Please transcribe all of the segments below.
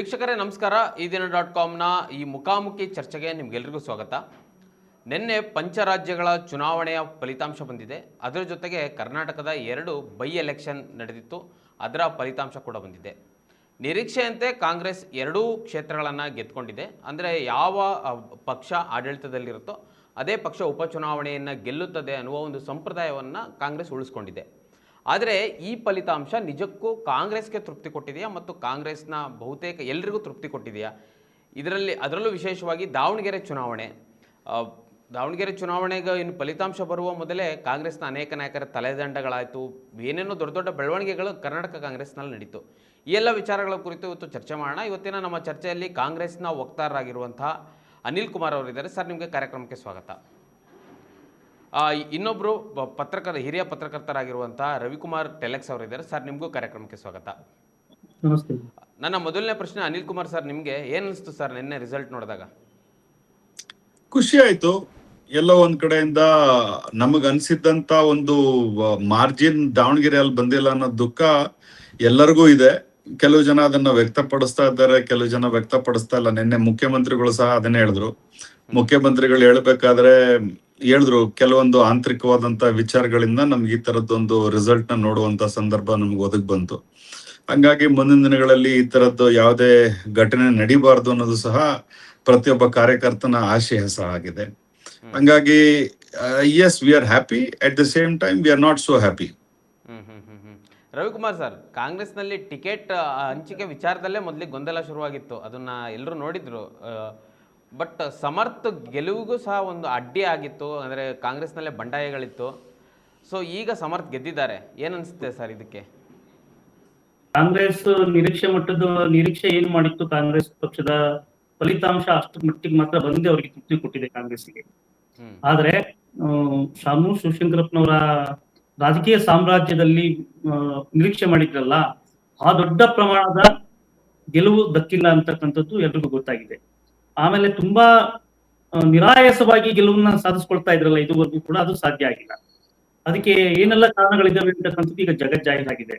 ವೀಕ್ಷಕರೇ ನಮಸ್ಕಾರ. ಈ ದಿನ .comನ ಈ ಮುಖಾಮುಖಿ ಚರ್ಚೆಗೆ ನಿಮಗೆಲ್ಲರಿಗೂ ಸ್ವಾಗತ. ನಿನ್ನೆ ಪಂಚರಾಜ್ಯಗಳ ಚುನಾವಣೆಯ ಫಲಿತಾಂಶ ಬಂದಿದೆ. ಅದರ ಜೊತೆಗೆ ಕರ್ನಾಟಕದ 2 ಬೈ ಎಲೆಕ್ಷನ್ ನಡೆದಿತ್ತು. ಅದರ ಫಲಿತಾಂಶ ಕೂಡ ಬಂದಿದೆ. ನಿರೀಕ್ಷೆಯಂತೆ ಕಾಂಗ್ರೆಸ್ 2 ಕ್ಷೇತ್ರಗಳನ್ನು ಗೆದ್ದುಕೊಂಡಿದೆ. ಅಂದರೆ ಯಾವ ಪಕ್ಷ ಆಡಳಿತದಲ್ಲಿರುತ್ತೋ ಅದೇ ಪಕ್ಷ ಉಪಚುನಾವಣೆಯನ್ನು ಗೆಲ್ಲುತ್ತದೆ ಅನ್ನುವ ಒಂದು ಸಂಪ್ರದಾಯವನ್ನು ಕಾಂಗ್ರೆಸ್ ಉಳಿಸ್ಕೊಂಡಿದೆ. ಆದರೆ ಈ ಫಲಿತಾಂಶ ನಿಜಕ್ಕೂ ಕಾಂಗ್ರೆಸ್ಗೆ ತೃಪ್ತಿ ಕೊಟ್ಟಿದೆಯಾ ಮತ್ತು ಕಾಂಗ್ರೆಸ್ನ ಬಹುತೇಕ ಎಲ್ಲರಿಗೂ ತೃಪ್ತಿ ಕೊಟ್ಟಿದೆಯಾ? ಅದರಲ್ಲೂ ವಿಶೇಷವಾಗಿ ದಾವಣಗೆರೆ ಚುನಾವಣೆಗೆ ಇನ್ನು ಫಲಿತಾಂಶ ಬರುವ ಮೊದಲೇ ಕಾಂಗ್ರೆಸ್ನ ಅನೇಕ ನಾಯಕರ ತಲೆದಂಡಗಳಾಯಿತು, ಏನೇನೋ ದೊಡ್ಡ ದೊಡ್ಡ ಬೆಳವಣಿಗೆಗಳು ಕರ್ನಾಟಕ ಕಾಂಗ್ರೆಸ್ನಲ್ಲಿ ನಡೀತು. ಈ ಎಲ್ಲ ವಿಚಾರಗಳ ಕುರಿತು ಇವತ್ತು ಚರ್ಚೆ ಮಾಡೋಣ. ಇವತ್ತಿನ ನಮ್ಮ ಚರ್ಚೆಯಲ್ಲಿ ಕಾಂಗ್ರೆಸ್ನ ವಕ್ತಾರರಾಗಿರುವಂತಹ ಅನಿಲ್ ಕುಮಾರ್ ಅವರಿದ್ದಾರೆ. ಸರ್, ನಿಮಗೆ ಕಾರ್ಯಕ್ರಮಕ್ಕೆ ಸ್ವಾಗತ. ಇನ್ನೊಬ್ಬರು ಹಿರಿಯ ಪತ್ರಕರ್ತರಾಗಿರುವಂತಹ ರವಿಕುಮಾರ್ ಟೆಲೆಕ್ಸ್ ಅವರಿದ್ದಾರೆ. ಸರ್, ನಿಮಗೂ ಕಾರ್ಯಕ್ರಮಕ್ಕೆ ಸ್ವಾಗತ. ನಮಸ್ತೆ. ನನ್ನ ಮೊದಲನೇ ಪ್ರಶ್ನೆ ಅನಿಲ್ ಕುಮಾರ್ ಸರ್, ನಿಮಗೆ ಏನು ಅನಿಸ್ತು ಸರ್ ನಿನ್ನೆ ರಿಸಲ್ಟ್ ನೋಡಿದಾಗ? ಖುಷಿ ಆಯ್ತು. ಎಲ್ಲೋ ಒಂದ್ ಕಡೆಯಿಂದ ನಮಗನ್ಸಿದ್ದಂತ ಒಂದು ಮಾರ್ಜಿನ್ ದಾವಣಗೆರೆಯಲ್ಲಿ ಬಂದಿಲ್ಲ ಅನ್ನೋ ದುಃಖ ಎಲ್ಲರಿಗೂ ಇದೆ. ಕೆಲವು ಜನ ಅದನ್ನ ವ್ಯಕ್ತಪಡಿಸ್ತಾ ಇದ್ದಾರೆ, ಕೆಲವು ಜನ ವ್ಯಕ್ತಪಡಿಸ್ತಾ ಇಲ್ಲ. ನಿನ್ನೆ ಮುಖ್ಯಮಂತ್ರಿಗಳು ಸಹ ಅದನ್ನೇ ಹೇಳಿದ್ರು. ಮುಖ್ಯಮಂತ್ರಿಗಳು ಹೇಳಿದ್ರು ಕೆಲವೊಂದು ಆಂತರಿಕವಾದಂತ ವಿಚಾರಗಳಿಂದ ನಮ್ಗೆ ಈ ತರದ್ದೊಂದು ರಿಸಲ್ಟ್ ನ ನೋಡುವಂತ ಸಂದರ್ಭ ನಮ್ಗೆ ಒದಗ್ ಬಂತು. ಹಂಗಾಗಿ ಮುಂದಿನ ದಿನಗಳಲ್ಲಿ ಈ ತರದ್ದು ಯಾವುದೇ ಘಟನೆ ನಡೀಬಾರ್ದು ಅನ್ನೋದು ಸಹ ಪ್ರತಿಯೊಬ್ಬ ಕಾರ್ಯಕರ್ತನ ಆಶಯ ಸಹ ಆಗಿದೆ. ಹಂಗಾಗಿ yes, we are happy. At the same time we are not so happy. Ravikumar sir, ಕಾಂಗ್ರೆಸ್ನಲ್ಲಿ ಟಿಕೆಟ್ ಹಂಚಿಕೆ ವಿಚಾರದಲ್ಲೇ ಮೊದಲಿಗೆ ಗೊಂದಲ ಶುರುವಾಗಿತ್ತು. ಅದನ್ನ ಎಲ್ಲರೂ ನೋಡಿದ್ರು. ಬಟ್ ಸಮರ್ಥ ಗೆಲುವಿಗೂ ಸಹ ಒಂದು ಅಡ್ಡಿ ಆಗಿತ್ತು. ಅಂದರೆ ಕಾಂಗ್ರೆಸ್ನಲ್ಲೇ ಬಂಡಾಯಗಳಿತ್ತು. ಸೊ ಈಗ ಸಮರ್ಥ ಗೆದ್ದಿದ್ದಾರೆ. ಏನನ್ಸುತ್ತೆ ಸರ್ ಇದಕ್ಕೆ? ಕಾಂಗ್ರೆಸ್ ನಿರೀಕ್ಷೆ ಏನು ಮಾಡಿತ್ತು? ಕಾಂಗ್ರೆಸ್ ಪಕ್ಷದ ಫಲಿತಾಂಶ ಅಷ್ಟು ಮಟ್ಟಿಗೆ ಮಾತ್ರ ಬಂದೇ ಅವರಿಗೆ ತೃಪ್ತಿ ಕೊಟ್ಟಿದೆ ಕಾಂಗ್ರೆಸ್ಗೆ. ಆದ್ರೆ ಶಾಮು ಶಿವಶಂಕರಪ್ಪನವರ ರಾಜಕೀಯ ಸಾಮ್ರಾಜ್ಯದಲ್ಲಿ ನಿರೀಕ್ಷೆ ಮಾಡಿದ್ರಲ್ಲ, ಆ ದೊಡ್ಡ ಪ್ರಮಾಣದ ಗೆಲುವು ದಕ್ಕಿಲ್ಲ ಅಂತಕ್ಕಂಥದ್ದು ಎಲ್ರಿಗೂ ಗೊತ್ತಾಗಿದೆ. ಆಮೇಲೆ ತುಂಬಾ ನಿರಾಯಾಸವಾಗಿ ಗೆಲುವನ್ನ ಸಾಧಿಸ್ಕೊಳ್ತಾ ಇದ್ರಲ್ಲ, ಇದುವರೆಗೂ ಕೂಡ ಅದು ಸಾಧ್ಯ ಆಗಿಲ್ಲ. ಅದಕ್ಕೆ ಏನೆಲ್ಲ ಕಾರಣಗಳಿದ್ದಾವೆ ಅಂತಕ್ಕಂಥದ್ದು ಈಗ ಜಗಜ್ಜಾಹೀರಾಗಿದೆ.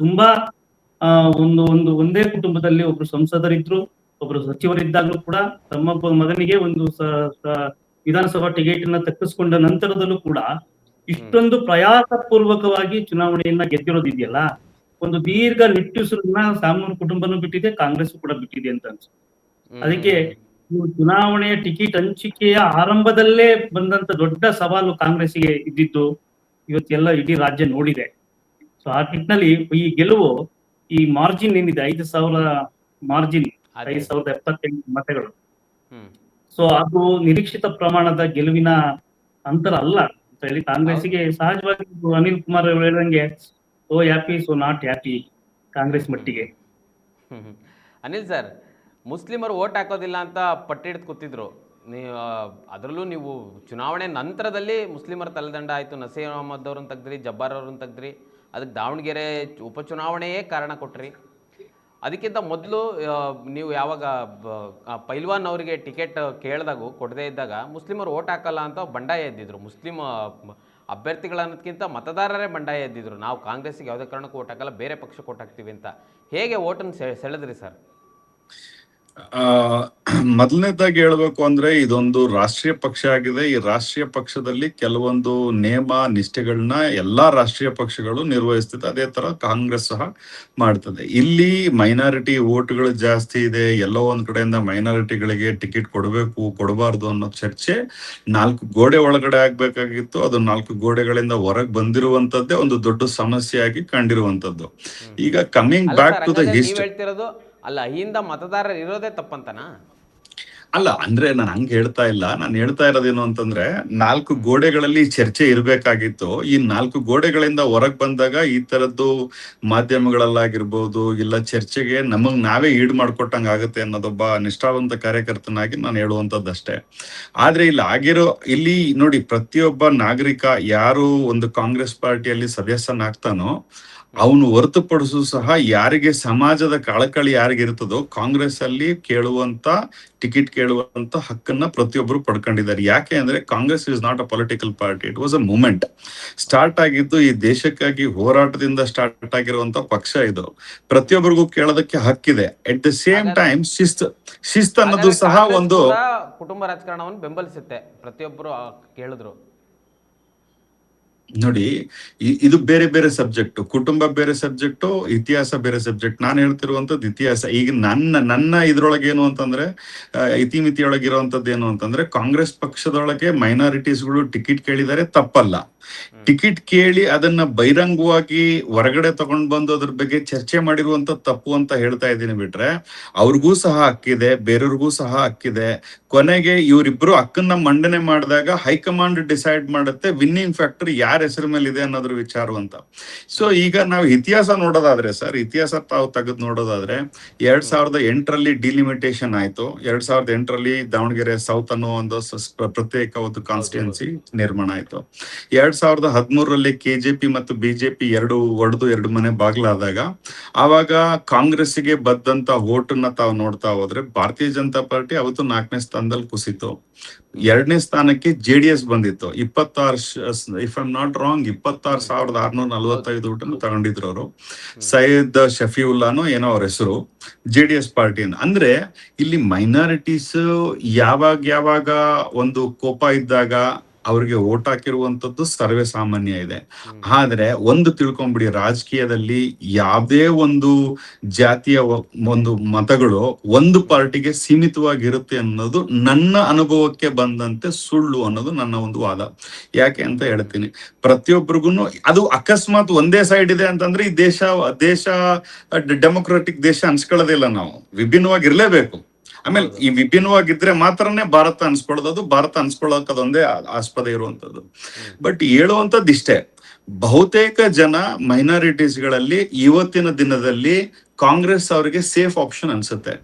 ತುಂಬಾ ಒಂದೇ ಕುಟುಂಬದಲ್ಲಿ ಒಬ್ರು ಸಂಸದರಿದ್ರು, ಒಬ್ರು ಸಚಿವರಿದ್ದಾಗಲೂ ಕೂಡ ತಮ್ಮ ಮಗನಿಗೆ ಒಂದು ವಿಧಾನಸಭಾ ಟಿಕೆಟ್ ಅನ್ನ ತಪ್ಪಿಸ್ಕೊಂಡ ನಂತರದಲ್ಲೂ ಕೂಡ ಇಷ್ಟೊಂದು ಪ್ರಯಾಸ ಪೂರ್ವಕವಾಗಿ ಚುನಾವಣೆಯನ್ನ ಗೆದ್ದಿರೋದಿದೆಯಲ್ಲ, ಒಂದು ದೀರ್ಘ ನಿಟ್ಟುಸಿರನ್ನ ಸಾಮೂಹಿಕ ಕುಟುಂಬನೂ ಬಿಟ್ಟಿದೆ, ಕಾಂಗ್ರೆಸ್ ಕೂಡ ಬಿಟ್ಟಿದೆ ಅಂತ ಅನ್ಸುತ್ತೆ. ಅದಕ್ಕೆ ಚುನಾವಣೆಯ ಟಿಕೆಟ್ ಹಂಚಿಕೆಯ ಆರಂಭದಲ್ಲೇ ಬಂದಂತ ದೊಡ್ಡ ಸವಾಲು ಕಾಂಗ್ರೆಸ್ಗೆ ಇದ್ದಿದ್ದು ಇವತ್ತೆಲ್ಲ ಇಡೀ ರಾಜ್ಯ ನೋಡಿದೆ. ಸೊ ಆ ನಿಟ್ಟಿನಲ್ಲಿ ಈ ಗೆಲುವು, ಈ ಮಾರ್ಜಿನ್ ಏನಿದೆ 5,000 ಮಾರ್ಜಿನ್, 5,078 ಮತಗಳು, ಸೊ ಅದು ನಿರೀಕ್ಷಿತ ಪ್ರಮಾಣದ ಗೆಲುವಿನ ಅಂತರ ಅಲ್ಲ ಅಂತ ಹೇಳಿ ಕಾಂಗ್ರೆಸ್ಗೆ ಸಹಜವಾಗಿ ಅನಿಲ್ ಕುಮಾರ್ ಅವರು ಹೇಳಿದಂಗೆ so happy so not happy Congress ಮಟ್ಟಿಗೆ. ಅನಿಲ್ ಸರ್, ಮುಸ್ಲಿಮರು ಓಟ್ ಹಾಕೋದಿಲ್ಲ ಅಂತ ಪಟ್ಟಿಡ್ದು ಕೂತಿದ್ರು. ಅದರಲ್ಲೂ ನೀವು ಚುನಾವಣೆ ನಂತರದಲ್ಲಿ ಮುಸ್ಲಿಮರ ತಲೆದಂಡ ಆಯಿತು. ನಸೀರ್ ಅಹಮದ್ ಅವ್ರನ್ನ ತೆಗ್ದ್ರಿ, ಜಬ್ಬಾರ್ ಅವ್ರನ್ನ ತೆಗ್ದ್ರಿ. ಅದಕ್ಕೆ ದಾವಣಗೆರೆ ಉಪಚುನಾವಣೆಯೇ ಕಾರಣ ಕೊಟ್ರಿ. ಅದಕ್ಕಿಂತ ಮೊದಲು ನೀವು ಯಾವಾಗ ಪೈಲ್ವಾನ್ ಅವರಿಗೆ ಟಿಕೆಟ್ ಕೇಳಿದಾಗೂ ಕೊಡದೇ ಇದ್ದಾಗ ಮುಸ್ಲಿಮರು ಓಟ್ ಹಾಕಲ್ಲ ಅಂತ ಬಂಡಾಯ ಎದ್ದಿದ್ರು. ಮುಸ್ಲಿಂ ಅಭ್ಯರ್ಥಿಗಳನ್ನೋದಕ್ಕಿಂತ ಮತದಾರರೇ ಬಂಡಾಯ ಎದ್ದಿದ್ರು. ನಾವು ಕಾಂಗ್ರೆಸ್ಸಿಗೆ ಯಾವುದೇ ಕಾರಣಕ್ಕೂ ಓಟ್ ಹಾಕಲ್ಲ, ಬೇರೆ ಪಕ್ಷಕ್ಕೆ ಓಟ್ ಹಾಕ್ತೀವಿ ಅಂತ. ಹೇಗೆ ಓಟನ್ನು ಸೆಳೆದ್ರಿ ಸರ್? ಮೊದಲನೇದಾಗಿ ಹೇಳ್ಬೇಕು ಅಂದ್ರೆ ಇದೊಂದು ರಾಷ್ಟ್ರೀಯ ಪಕ್ಷ ಆಗಿದೆ. ಈ ರಾಷ್ಟ್ರೀಯ ಪಕ್ಷದಲ್ಲಿ ಕೆಲವೊಂದು ನಿಯಮ ನಿಷ್ಠೆಗಳನ್ನ ಎಲ್ಲಾ ರಾಷ್ಟ್ರೀಯ ಪಕ್ಷಗಳು ನಿರ್ವಹಿಸ್ತದೆ. ಅದೇ ತರ ಕಾಂಗ್ರೆಸ್ ಸಹ ಮಾಡ್ತದೆ. ಇಲ್ಲಿ ಮೈನಾರಿಟಿ ಓಟ್ಗಳು ಜಾಸ್ತಿ ಇದೆ. ಎಲ್ಲೋ ಒಂದ್ ಕಡೆಯಿಂದ ಮೈನಾರಿಟಿಗಳಿಗೆ ಟಿಕೆಟ್ ಕೊಡಬೇಕು ಕೊಡಬಾರ್ದು ಅನ್ನೋ ಚರ್ಚೆ 4 ಗೋಡೆ ಒಳಗಡೆ ಆಗ್ಬೇಕಾಗಿತ್ತು. ಅದು 4 ಗೋಡೆಗಳಿಂದ ಹೊರಗೆ ಬಂದಿರುವಂತದ್ದೇ ಒಂದು ದೊಡ್ಡ ಸಮಸ್ಯೆಯಾಗಿ ಕಂಡಿರುವಂತದ್ದು. ಈಗ coming back to the history, ಅಲ್ಲ, ಹಿಂದ ಮತದಾರರು ಇರೋದೇ ತಪ್ಪಂತನಾ? ಅಲ್ಲ, ಅಂದ್ರೆ ನಾನು ಹಂಗೆ ಹೇಳ್ತಾ ಇಲ್ಲ. ನಾನು ಹೇಳ್ತಾ ಇರೋದೇನು ಅಂತಂದ್ರೆ 4 ಗೋಡೆಗಳಲ್ಲಿ ಚರ್ಚೆ ಇರ್ಬೇಕಾಗಿತ್ತು. ಈ 4 ಗೋಡೆಗಳಿಂದ ಹೊರಗ್ ಬಂದಾಗ ಈ ತರದ್ದು ಮಾಧ್ಯಮಗಳಲ್ಲಾಗಿರ್ಬೋದು ಇಲ್ಲ ಚರ್ಚೆಗೆ ನಮಗ್ ನಾವೇ ಈಡ್ ಮಾಡ್ಕೊಟ್ಟಂಗ ಆಗುತ್ತೆ ಅನ್ನೋದೊಬ್ಬ ನಿಷ್ಠಾವಂತ ಕಾರ್ಯಕರ್ತನಾಗಿ ನಾನು ಹೇಳುವಂತದ್ದಷ್ಟೇ. ಆದ್ರೆ ಇಲ್ಲಿ ನೋಡಿ, ಪ್ರತಿಯೊಬ್ಬ ನಾಗರಿಕ ಯಾರು ಒಂದು ಕಾಂಗ್ರೆಸ್ ಪಾರ್ಟಿಯಲ್ಲಿ ಸದಸ್ಯನಾಗ್ತಾನೋ ಅವನು ಹೊರತುಪಡಿಸು ಸಹ ಯಾರಿಗೆ ಸಮಾಜದ ಕಳಕಳಿ ಯಾರಿಗಿರ್ತದೋ ಕಾಂಗ್ರೆಸ್ ಅಲ್ಲಿ ಟಿಕೆಟ್ ಕೇಳುವಂತ ಹಕ್ಕನ್ನ ಪ್ರತಿಯೊಬ್ಬರು ಪಡ್ಕೊಂಡಿದ್ದಾರೆ. ಯಾಕೆ ಅಂದ್ರೆ Congress is not a political party, it was a movement. Start ಆಗಿದ್ದು ಈ ದೇಶಕ್ಕಾಗಿ ಹೋರಾಟದಿಂದ ಸ್ಟಾರ್ಟ್ ಆಗಿರುವಂತ ಪಕ್ಷ ಇದು. ಪ್ರತಿಯೊಬ್ಬರಿಗೂ ಕೇಳೋದಕ್ಕೆ ಹಕ್ಕಿದೆ. ಎಟ್ ದ ಸೇಮ್ ಟೈಮ್ ಶಿಸ್ತು ಅನ್ನೋದು ಹಾಗಾದ್ರೆ ಸಹ ಕಾಂಗ್ರೆಸ್ ಒಂದು ಕೂಡ ಕುಟುಂಬ ರಾಜಕಾರಣವನ್ನು ಬೆಂಬಲಿಸುತ್ತೆ, ಪ್ರತಿಯೊಬ್ಬರು ಕೇಳಿದ್ರು. ನೋಡಿ, ಇದು ಬೇರೆ ಬೇರೆ ಸಬ್ಜೆಕ್ಟ್. ಕುಟುಂಬ ಬೇರೆ ಸಬ್ಜೆಕ್ಟ್, ಇತಿಹಾಸ ಬೇರೆ ಸಬ್ಜೆಕ್ಟ್. ನಾನು ಹೇಳ್ತಿರುವಂತದ್ದು ಇತಿಹಾಸ. ಈಗ ನನ್ನ ಇದ್ರೊಳಗೆ ಏನು ಅಂತಂದ್ರೆ, ಇತಿಮಿತಿಯೊಳಗಿರುವಂತದ್ದು ಏನು ಅಂತಂದ್ರೆ, ಕಾಂಗ್ರೆಸ್ ಪಕ್ಷದೊಳಗೆ ಮೈನಾರಿಟೀಸ್ಗಳು ಟಿಕೆಟ್ ಕೇಳಿದರೆ ತಪ್ಪಲ್ಲ. ಟಿಕೆಟ್ ಕೇಳಿ ಅದನ್ನ ಬಹಿರಂಗವಾಗಿ ಹೊರಗಡೆ ತಗೊಂಡ್ ಬಂದು ಅದ್ರ ಬಗ್ಗೆ ಚರ್ಚೆ ಮಾಡಿರುವಂತ ತಪ್ಪು ಅಂತ ಹೇಳ್ತಾ ಇದ್ದೀನಿ. ಬಿಟ್ರೆ ಅವ್ರಿಗೂ ಸಹ ಹಕ್ಕಿದೆ, ಬೇರೆಯವ್ರಿಗೂ ಸಹ ಹಕ್ಕಿದೆ. ಕೊನೆಗೆ ಇವರಿಬ್ರು ಹಕ್ಕನ್ನ ಮಂಡನೆ ಮಾಡಿದಾಗ ಹೈಕಮಾಂಡ್ ಡಿಸೈಡ್ ಮಾಡುತ್ತೆ ವಿನ್ನಿಂಗ್ ಫ್ಯಾಕ್ಟರ್ ಯಾರ ಹೆಸರ ಮೇಲೆ ಇದೆ ಅನ್ನೋದ್ರ ವಿಚಾರ ಅಂತ. ಸೊ ಈಗ ನಾವು ಇತಿಹಾಸ ನೋಡೋದಾದ್ರೆ ಸರ್, ಇತಿಹಾಸ ತಾವು ತೆಗೆದು ನೋಡೋದಾದ್ರೆ 2008ರಲ್ಲಿ ಡಿಲಿಮಿಟೇಷನ್ ಆಯ್ತು. 2008ರಲ್ಲಿ ದಾವಣಗೆರೆ ಸೌತ್ ಅನ್ನೋ ಒಂದು ಪ್ರತ್ಯೇಕ ಒಂದು ಕಾನ್ಸ್ಟಿಟ್ಯೂನ್ಸಿ ನಿರ್ಮಾಣ ಆಯ್ತು. 2013ರಲ್ಲಿ ಕೆಜೆಪಿ ಮತ್ತು ಬಿಜೆಪಿ ಎರಡು ಮನೆ ಬಾಗ್ಲಾದಾಗ ಆವಾಗ ಕಾಂಗ್ರೆಸ್ಗೆ ಬದ್ದಂತ ವೋಟನ್ನ ತಾವು ನೋಡ್ತಾ ಹೋದ್ರೆ ಭಾರತೀಯ ಜನತಾ ಪಾರ್ಟಿ ಅವತ್ತು 4ನೇ ಸ್ಥಾನದಲ್ಲಿ ಕುಸಿತು. 2ನೇ ಸ್ಥಾನಕ್ಕೆ JDS ಬಂದಿತ್ತು. 26, ಇಫ್ ಐಮ್ ನಾಟ್ ರಾಂಗ್, 26,645 ಊಟನ್ನು ತಗೊಂಡಿದ್ರು ಅವರು. ಸೈಯದ್ ಶಫಿವುಲ್ಲಾನು ಏನೋ ಅವ್ರ ಹೆಸರು, JDS ಪಾರ್ಟಿನ. ಅಂದ್ರೆ ಇಲ್ಲಿ ಮೈನಾರಿಟೀಸ್ ಯಾವಾಗ ಒಂದು ಕೋಪ ಇದ್ದಾಗ ಅವ್ರಿಗೆ ಓಟ್ ಹಾಕಿರುವಂತದ್ದು ಸರ್ವೇ ಸಾಮಾನ್ಯ ಇದೆ. ಆದ್ರೆ ಒಂದು ತಿಳ್ಕೊಂಬಿಡಿ, ರಾಜಕೀಯದಲ್ಲಿ ಯಾವುದೇ ಒಂದು ಜಾತಿಯ ಒಂದು ಮತಗಳು ಒಂದು ಪಾರ್ಟಿಗೆ ಸೀಮಿತವಾಗಿರುತ್ತೆ ಅನ್ನೋದು ನನ್ನ ಅನುಭವಕ್ಕೆ ಬಂದಂತೆ ಸುಳ್ಳು ಅನ್ನೋದು ನನ್ನ ಒಂದು ವಾದ. ಯಾಕೆ ಅಂತ ಹೇಳ್ತೀನಿ. ಪ್ರತಿಯೊಬ್ಬರಿಗೂ ಅದು ಅಕಸ್ಮಾತ್ ಒಂದೇ ಸೈಡ್ ಇದೆ ಅಂತಂದ್ರೆ ಈ ದೇಶ ಡೆಮೊಕ್ರಾಟಿಕ್ ದೇಶ ಅನ್ಸ್ಕೊಳ್ಳೋದಿಲ್ಲ. ನಾವು ವಿಭಿನ್ನವಾಗಿರ್ಲೇಬೇಕು. ಆಮೇಲೆ ಈ ವಿಭಿನ್ನವಾಗಿದ್ರೆ ಮಾತ್ರನೇ ಭಾರತ ಅನ್ಸ್ಕೊಳ್ಳೋದು. ಅದು ಭಾರತ ಅನ್ಸ್ಕೊಳ್ಳೋಕೆ ಅದೊಂದೇ ಆಸ್ಪದ ಇರುವಂತದ್ದು. ಬಟ್ ಹೇಳುವಂತದ್ದು ಇಷ್ಟೇ, ಬಹುತೇಕ ಜನ ಮೈನಾರಿಟೀಸ್ಗಳಲ್ಲಿ ಇವತ್ತಿನ ದಿನದಲ್ಲಿ ಕಾಂಗ್ರೆಸ್ ಅವರಿಗೆ ಸೇಫ್ ಆಪ್ಷನ್ ಅನ್ಸುತ್ತೆ.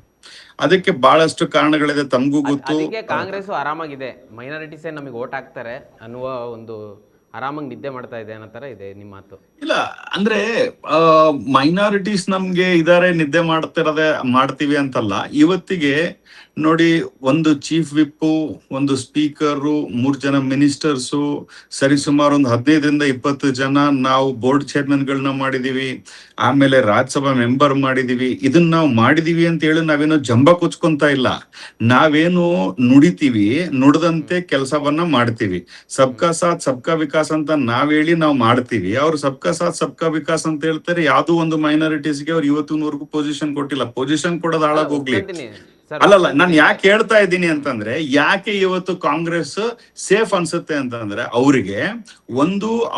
ಅದಕ್ಕೆ ಬಹಳಷ್ಟು ಕಾರಣಗಳಿದೆ, ತಮಗೂ ಗೊತ್ತು. ಅದಕ್ಕೆ ಕಾಂಗ್ರೆಸ್ ಆರಾಮಾಗಿದೆ, ಮೈನಾರಿಟೀಸೇ ನಮಗೆ ಓಟ್ ಹಾಕ್ತಾರೆ ಅನ್ನುವ ಒಂದು ಆರಾಮಾಗಿ ನಿದ್ದೆ ಮಾಡ್ತಾ ಇದೆ ಅನ್ನೋ ತರ ಇದೆ ನಿಮ್ಮ ಮಾತು. ಇಲ್ಲ ಅಂದ್ರೆ ಮೈನಾರಿಟೀಸ್ ನಮ್ಗೆ ಇದಾರೆ, ನಿದ್ದೆ ಮಾಡ್ತೀವಿ ಅಂತಲ್ಲ. ಇವತ್ತಿಗೆ ನೋಡಿ, ಒಂದು ಚೀಫ್ ವಿಪ್, ಒಂದು ಸ್ಪೀಕರು, 3 ಜನ ಮಿನಿಸ್ಟರ್ಸು, ಸರಿಸುಮಾರು ಒಂದು 15ರಿಂದ 20 ಜನ ನಾವು ಬೋರ್ಡ್ ಚೇರ್ಮನ್ಗಳನ್ನ ಮಾಡಿದೀವಿ. ಆಮೇಲೆ ರಾಜ್ಯಸಭಾ ಮೆಂಬರ್ ಮಾಡಿದೀವಿ. ಇದನ್ನ ನಾವು ಮಾಡಿದೀವಿ ಅಂತ ಹೇಳಿ ನಾವೇನೋ ಜಂಬ ಕುಚ್ಕೊಂತ ಇಲ್ಲ. ನಾವೇನು ನುಡಿತೀವಿ, ನುಡಿದಂತೆ ಕೆಲಸವನ್ನ ಮಾಡ್ತೀವಿ. ಸಬ್ಕಾ ಸಾಥ್ ಸಬ್ಕಾ ವಿಕಾಸ್ ಅಂತ ನಾವ್ ಹೇಳಿ ನಾವು ಮಾಡ್ತೀವಿ. ಅವ್ರು ಸಬ್ಕಾ ಸಾಥ್ ಸಬ್ಕಾ ವಿಕಾಸ್ ಅಂತ ಹೇಳ್ತಾರೆ. ಯಾವ್ದೋ ಒಂದು ಮೈನಾರಿಟೀಸ್ಗೆ ಅವ್ರು ಇವತ್ತಿನವರೆಗೂ ಪೊಸಿಷನ್ ಕೊಟ್ಟಿಲ್ಲ. ಪೊಸಿಷನ್ ಕೊಡೋದು ಹಾಳಾಗೋಗ್ಲಿ. ಅಲ್ಲಲ್ಲ, ನಾನು ಯಾಕೆ ಹೇಳ್ತಾ ಇದ್ದೀನಿ ಅಂತಂದ್ರೆ, ಯಾಕೆ ಇವತ್ತು ಕಾಂಗ್ರೆಸ್ ಸೇಫ್ ಅನ್ಸುತ್ತೆ ಅಂತಂದ್ರೆ,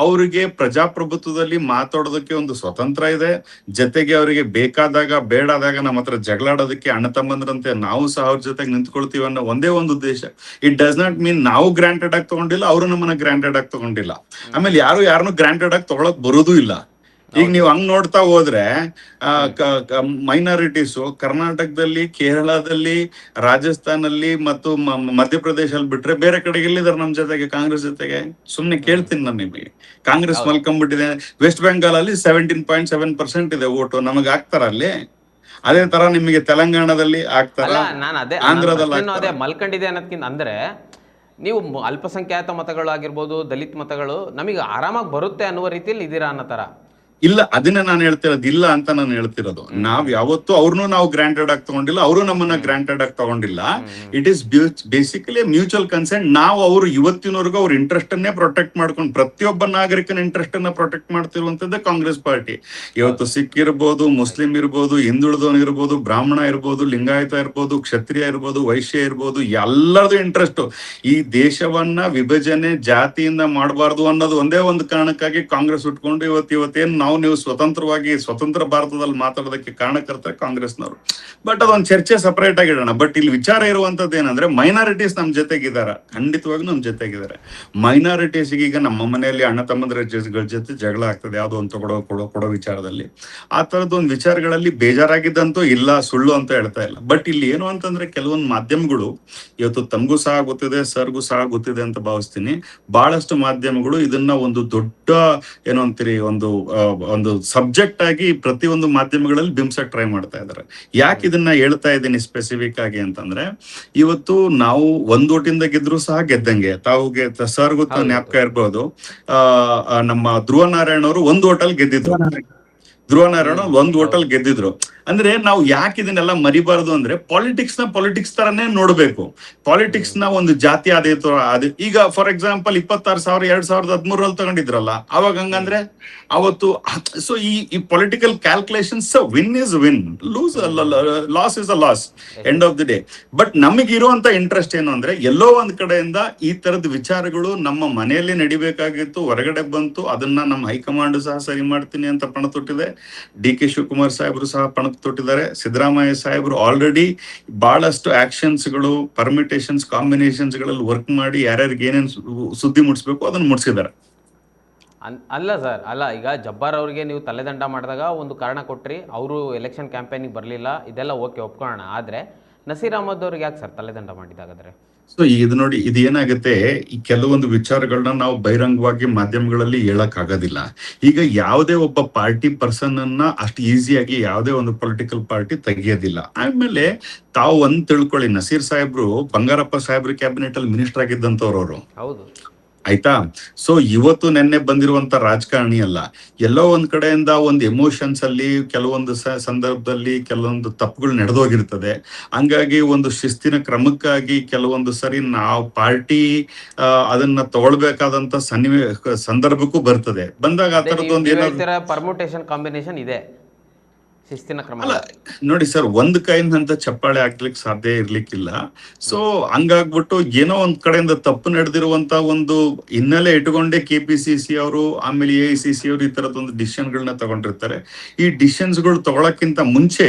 ಅವರಿಗೆ ಪ್ರಜಾಪ್ರಭುತ್ವದಲ್ಲಿ ಮಾತಾಡೋದಕ್ಕೆ ಒಂದು ಸ್ವತಂತ್ರ ಇದೆ. ಜೊತೆಗೆ ಅವರಿಗೆ ಬೇಕಾದಾಗ ಬೇಡಾದಾಗ ನಮ್ಮ ಹತ್ರ ಜಗಳಾಡೋದಕ್ಕೆ ಅಣ್ಣ ತಮ್ಮಂದ್ರಂತೆ ನಾವು ಸಹ ಅವ್ರ ಜೊತೆಗೆ ನಿಂತ್ಕೊಳ್ತೀವಿ ಅನ್ನೋ ಒಂದೇ ಒಂದು ಉದ್ದೇಶ. ಇಟ್ ಡಸ್ ನಾಟ್ ಮೀನ್ ನಾವು ಗ್ರಾಂಟೆಡ್ ಆಗಿ ತಗೊಂಡಿಲ್ಲ, ಅವರು ನಮ್ಮನ್ನ ಗ್ರಾಂಟೆಡ್ ಆಗಿ ತಗೊಂಡಿಲ್ಲ. ಆಮೇಲೆ ಯಾರನ್ನು ಗ್ರಾಂಟೆಡ್ ಆಗಿ ತಗೊಳಕ್ ಬರೋದೂ ಇಲ್ಲ. ಈಗ ನೀವು ಹಂಗ್ ನೋಡ್ತಾ ಹೋದ್ರೆ ಮೈನಾರಿಟೀಸು ಕರ್ನಾಟಕದಲ್ಲಿ, ಕೇರಳದಲ್ಲಿ, ರಾಜಸ್ಥಾನಲ್ಲಿ ಮತ್ತು ಮಧ್ಯಪ್ರದೇಶಲ್ಲಿ ಬಿಟ್ರೆ ಬೇರೆ ಕಡೆಗೆ ಎಲ್ಲಿದ್ದಾರೆ ನಮ್ ಜೊತೆಗೆ, ಕಾಂಗ್ರೆಸ್ ಜೊತೆಗೆ? ಸುಮ್ನೆ ಕೇಳ್ತೀನಿ ನಾನು ನಿಮಗೆ. ಕಾಂಗ್ರೆಸ್ ಮಲ್ಕೊಂಡ್ಬಿಟ್ಟಿದೆ. ವೆಸ್ಟ್ ಬೆಂಗಾಲ್ ಅಲ್ಲಿ 17.7% ಇದೆ ಓಟು. ನಮಗ್ ಹಾಕ್ತಾರ ಅಲ್ಲಿ? ಅದೇ ತರ ನಿಮಗೆ ತೆಲಂಗಾಣದಲ್ಲಿ ಆಗ್ತಾರ, ಆಂಧ್ರದಲ್ಲಿ ಅದೇ ಮಲ್ಕೊಂಡಿದೆ ಅನ್ನೋದಕ್ಕಿಂತ ಅಂದ್ರೆ, ನೀವು ಅಲ್ಪಸಂಖ್ಯಾತ ಮತಗಳಾಗಿರ್ಬೋದು, ದಲಿತ ಮತಗಳು ನಮಗೆ ಆರಾಮಾಗಿ ಬರುತ್ತೆ ಅನ್ನುವ ರೀತಿಯಲ್ಲಿ ಇದೀರಾ ಅನ್ನೋ ತರ. ಇಲ್ಲ, ಅದನ್ನ ನಾನು ಹೇಳ್ತಿರೋದು. ಇಲ್ಲ ಅಂತ ನಾನು ಹೇಳ್ತಿರೋದು. ನಾವ್ ಯಾವತ್ತು ಅವ್ರನ್ನು ನಾವು ಗ್ರಾಂಟೆಡ್ ಆಗಿ ತಗೊಂಡಿಲ್ಲ, ಅವರು ನಮ್ಮನ್ನ ಗ್ರಾಂಟೆಡ್ ಆಗಿ ತಗೊಂಡಿಲ್ಲ. It is basically mutual consent. ನಾವು ಅವರು ಇವತ್ತಿನವರೆಗೂ ಅವ್ರ ಇಂಟ್ರೆಸ್ಟ್ ಅನ್ನೇ ಪ್ರೊಟೆಕ್ಟ್ ಮಾಡ್ಕೊಂಡು, ಪ್ರತಿಯೊಬ್ಬ ನಾಗರಿಕನ ಇಂಟ್ರೆಸ್ಟ್ ಅನ್ನ ಪ್ರೊಟೆಕ್ಟ್ ಮಾಡ್ತಿರುವಂತದ್ದೇ ಕಾಂಗ್ರೆಸ್ ಪಾರ್ಟಿ. ಇವತ್ತು ಸಿಖ್ ಇರ್ಬೋದು, ಮುಸ್ಲಿಂ ಇರ್ಬೋದು, ಹಿಂದುಳಿದವನ್ ಇರ್ಬೋದು, ಬ್ರಾಹ್ಮಣ ಇರ್ಬೋದು, ಲಿಂಗಾಯತ ಇರ್ಬೋದು, ಕ್ಷತ್ರಿಯ ಇರ್ಬೋದು, ವೈಶ್ಯ ಇರ್ಬೋದು, ಎಲ್ಲರದು ಇಂಟ್ರೆಸ್ಟ್ ಈ ದೇಶವನ್ನ ವಿಭಜನೆ ಜಾತಿಯಿಂದ ಮಾಡಬಾರ್ದು ಅನ್ನೋದು ಒಂದೇ ಒಂದು ಕಾರಣಕ್ಕಾಗಿ ಕಾಂಗ್ರೆಸ್ ಉಟ್ಕೊಂಡು ಇವತ್ತೇನು ನೀವು ಸ್ವತಂತ್ರ ಭಾರತದಲ್ಲಿ ಮಾತಾಡೋದಕ್ಕೆ ಕಾರಣಕರ್ತ ಕಾಂಗ್ರೆಸ್ನವರು. ಬಟ್ ಅದೊಂದು ಚರ್ಚೆ ಸಪರೇಟ್ ಆಗಿಡೋಣ. ಬಟ್ ಇಲ್ಲಿ ವಿಚಾರ ಇರುವಂತದ್ದು ಏನಂದ್ರೆ, ಮೈನಾರಿಟೀಸ್ ನಮ್ ಜೊತೆಗಿದಾರ, ಖಂಡಿತವಾಗ್ಲೂ ನಮ್ ಜೊತೆಗಿದ್ದಾರೆ. ಮೈನಾರಿಟೀಸ್ ಈಗ ನಮ್ಮ ಮನೆಯಲ್ಲಿ ಅಣ್ಣ ತಮ್ಮಂದ್ರ ಜೊತೆ ಜಗಳ ಆಗ್ತದೆ, ಯಾವ್ದೋ ಒಂದು ಕೊಡೋ ವಿಚಾರದಲ್ಲಿ. ಆ ತರದೊಂದು ವಿಚಾರಗಳಲ್ಲಿ ಬೇಜಾರಾಗಿದ್ದಂತೂ ಇಲ್ಲ, ಸುಳ್ಳು ಅಂತ ಹೇಳ್ತಾ ಇಲ್ಲ. ಬಟ್ ಇಲ್ಲಿ ಏನು ಅಂತಂದ್ರೆ, ಕೆಲವೊಂದು ಮಾಧ್ಯಮಗಳು ಇವತ್ತು ತಮಗೂ ಸಹ ಗೊತ್ತಿದೆ, ಸರ್ಗೂ ಸಹ ಗೊತ್ತಿದೆ ಅಂತ ಭಾವಿಸ್ತೀನಿ, ಬಹಳಷ್ಟು ಮಾಧ್ಯಮಗಳು ಇದನ್ನ ಒಂದು ದೊಡ್ಡ ಏನೋ ಅಂತೀರಿ, ಒಂದು ಒಂದು ಸಬ್ಜೆಕ್ಟ್ ಆಗಿ ಪ್ರತಿಯೊಂದು ಮಾಧ್ಯಮಗಳಲ್ಲಿ ಬಿಂಬಿಸಕ್ ಟ್ರೈ ಮಾಡ್ತಾ ಇದ್ದಾರೆ. ಯಾಕೆ ಇದನ್ನ ಹೇಳ್ತಾ ಇದ್ದೀನಿ ಸ್ಪೆಸಿಫಿಕ್ ಆಗಿ ಅಂತಂದ್ರೆ, ಇವತ್ತು ನಾವು ಒಂದ್ ಓಟಿಂದ ಗೆದ್ರು ಸಹ ಗೆದ್ದಂಗೆ. ಸರ್ ಗೊತ್ತ ಜ್ಞಾಪಕ ಇರ್ಬೋದು, ನಮ್ಮ ಧ್ರುವ ನಾರಾಯಣ್ ಅವರು ಒಂದ್ ಓಟಲ್ ಗೆದ್ದಿದ್ರು. ಧ್ರುವ ನಾರಾಯಣ ಒಂದ್ ಓಟಲ್ ಗೆದ್ದಿದ್ರು. ಅಂದ್ರೆ ನಾವು ಯಾಕೆ ಇದನ್ನೆಲ್ಲ ಮರಿಬಾರದು ಅಂದ್ರೆ, ಪಾಲಿಟಿಕ್ಸ್ ತರನೇ ನೋಡ್ಬೇಕು. ಪಾಲಿಟಿಕ್ಸ್ ನ ಒಂದು ಜಾತಿ ಅದೇ ಈಗ ಫಾರ್ ಎಕ್ಸಾಂಪಲ್ 26,000 2013 ತಗೊಂಡಿದ್ರಲ್ಲ, ಅವಾಗ ಹಂಗಂದ್ರೆ ಅವತ್ತು ಸೊ ಈ political calculations, win is win, loss is a loss, end of the day. But ನಮಗಿರುವಂತ ಇಂಟ್ರೆಸ್ಟ್ ಏನು ಅಂದ್ರೆ, ಎಲ್ಲೋ ಒಂದ್ ಕಡೆಯಿಂದ ಈ ತರದ ವಿಚಾರಗಳು ನಮ್ಮ ಮನೆಯಲ್ಲಿ ನಡಿಬೇಕಾಗಿತ್ತು, ಹೊರಗಡೆ ಬಂತು. ಅದನ್ನ ನಮ್ಮ ಹೈಕಮಾಂಡ್ ಸಹ ಸರಿ ಮಾಡ್ತೀನಿ ಅಂತ ಪಣ ತೊಟ್ಟಿದೆ. ಡಿ ಕೆ ಶಿವಕುಮಾರ್ ಸಾಹೇಬರು ಸಹ ಪಣ ತೊಟ್ಟಿದ್ದಾರೆ. ಸಿದ್ದರಾಮಯ್ಯ ಸಾಹೇಬರು ಆಲ್ರೆಡಿ ಬಹಳಷ್ಟು ಆಕ್ಷನ್ಸ್ ಗಳು, ಪರ್ಮಿಟೇಷನ್ಸ್, ಕಾಂಬಿನೇಷನ್ಸ್ ಗಳಲ್ಲಿ ವರ್ಕ್ ಮಾಡಿ ಯಾರ್ಯಾರಿಗೆ ಏನೇನು ಸುದ್ದಿ ಮುಟ್ಸ್ಬೇಕು ಅದನ್ನ ಮುಟ್ಸಿದ್ದಾರೆ. ಅಲ್ಲ ಸರ್, ಅಲ್ಲ, ಈಗ ಜಬ್ಬಾರ್ ಅವ್ರಿಗೆ ನೀವು ತಲೆದಂಡ ಮಾಡಿದಾಗ ಒಂದು ಕಾರಣ ಕೊಟ್ರಿ, ಅವರು ಎಲೆಕ್ಷನ್ ಕ್ಯಾಂಪೇನಿಗೆ ಬರಲಿಲ್ಲ, ಇದೆಲ್ಲ ಓಕೆ ಒಪ್ಕೊಳ್ಳೋಣ. ಆದರೆ ನಸೀರ್ ಅಹಮದ್ ಅವ್ರಿಗೆ ಯಾಕೆ ಸರ್ ತಲೆದಂಡ ಮಾಡಿದಾಗಾದ್ರೆ? ಸೊ ಇದು ನೋಡಿ, ಇದು ಏನಾಗುತ್ತೆ, ಈ ಕೆಲವೊಂದು ವಿಚಾರಗಳನ್ನ ನಾವು ಬಹಿರಂಗವಾಗಿ ಮಾಧ್ಯಮಗಳಲ್ಲಿ ಹೇಳಕ್ ಆಗೋದಿಲ್ಲ. ಈಗ ಯಾವುದೇ ಒಬ್ಬ ಪಾರ್ಟಿ ಪರ್ಸನ್ ಅನ್ನ ಅಷ್ಟು ಈಸಿಯಾಗಿ ಯಾವುದೇ ಒಂದು ಪೊಲಿಟಿಕಲ್ ಪಾರ್ಟಿ ತೆಗಿಯೋದಿಲ್ಲ. ಆಮೇಲೆ ತಾವು ಒಂದ್ ತಿಳ್ಕೊಳ್ಳಿ, ನಸೀರ್ ಸಾಹೇಬ್ರು ಬಂಗಾರಪ್ಪ ಸಾಹೇಬ್ರು ಕ್ಯಾಬಿನೆಟ್ ಅಲ್ಲಿ ಮಿನಿಸ್ಟರ್ ಆಗಿದ್ದಂತವ್ರವ್ರು, ಹೌದು ಆಯ್ತಾ. ಸೊ ಇವತ್ತು ನೆನ್ನೆ ಬಂದಿರುವಂತ ರಾಜಕಾರಣಿ ಅಲ್ಲ. ಎಲ್ಲೋ ಒಂದ್ ಕಡೆಯಿಂದ ಒಂದು ಎಮೋಷನ್ಸ್ ಅಲ್ಲಿ ಕೆಲವೊಂದು ಸಂದರ್ಭದಲ್ಲಿ ಕೆಲವೊಂದು ತಪ್ಪುಗಳು ನಡೆದೋಗಿರ್ತದೆ. ಹಂಗಾಗಿ ಒಂದು ಶಿಸ್ತಿನ ಕ್ರಮಕ್ಕಾಗಿ ಕೆಲವೊಂದು ಸರಿ ನಾವು ಪಾರ್ಟಿ ಅದನ್ನ ತಗೊಳ್ಬೇಕಾದಂತ ಸಂದರ್ಭಕ್ಕೂ ಬರ್ತದೆ. ಬಂದಾಗ ಆ ತರದೊಂದು ಏನಾದ್ರು ಪರ್ಮುಟೇಷನ್ ಕಾಂಬಿನೇಷನ್ ಇದೆ, ಶಿಸ್ತಿನ ಕ್ರಮ ಅಲ್ಲ. ನೋಡಿ ಸರ್, ಒಂದ್ ಕೈಯಿಂದ ಅಂತ ಚಪ್ಪಾಳೆ ಹಾಕ್ಲಿಕ್ಕೆ ಸಾಧ್ಯ ಇರ್ಲಿಕ್ಕಿಲ್ಲ. ಸೊ ಹಂಗಾಗ್ಬಿಟ್ಟು ಏನೋ ಒಂದ್ ಕಡೆಯಿಂದ ತಪ್ಪು ನಡೆದಿರುವಂತ ಒಂದು ಹಿನ್ನೆಲೆ ಇಟ್ಕೊಂಡೆ KPCC ಅವರು, ಆಮೇಲೆ AICC ಅವರು ಈ ತರದೊಂದು ಡಿಸಿಷನ್ ಗಳನ್ನ ತಗೊಂಡಿರ್ತಾರೆ. ಈ ಡಿಸಿಷನ್ಸ್ ಗಳು ತಗೊಳಕ್ಕಿಂತ ಮುಂಚೆ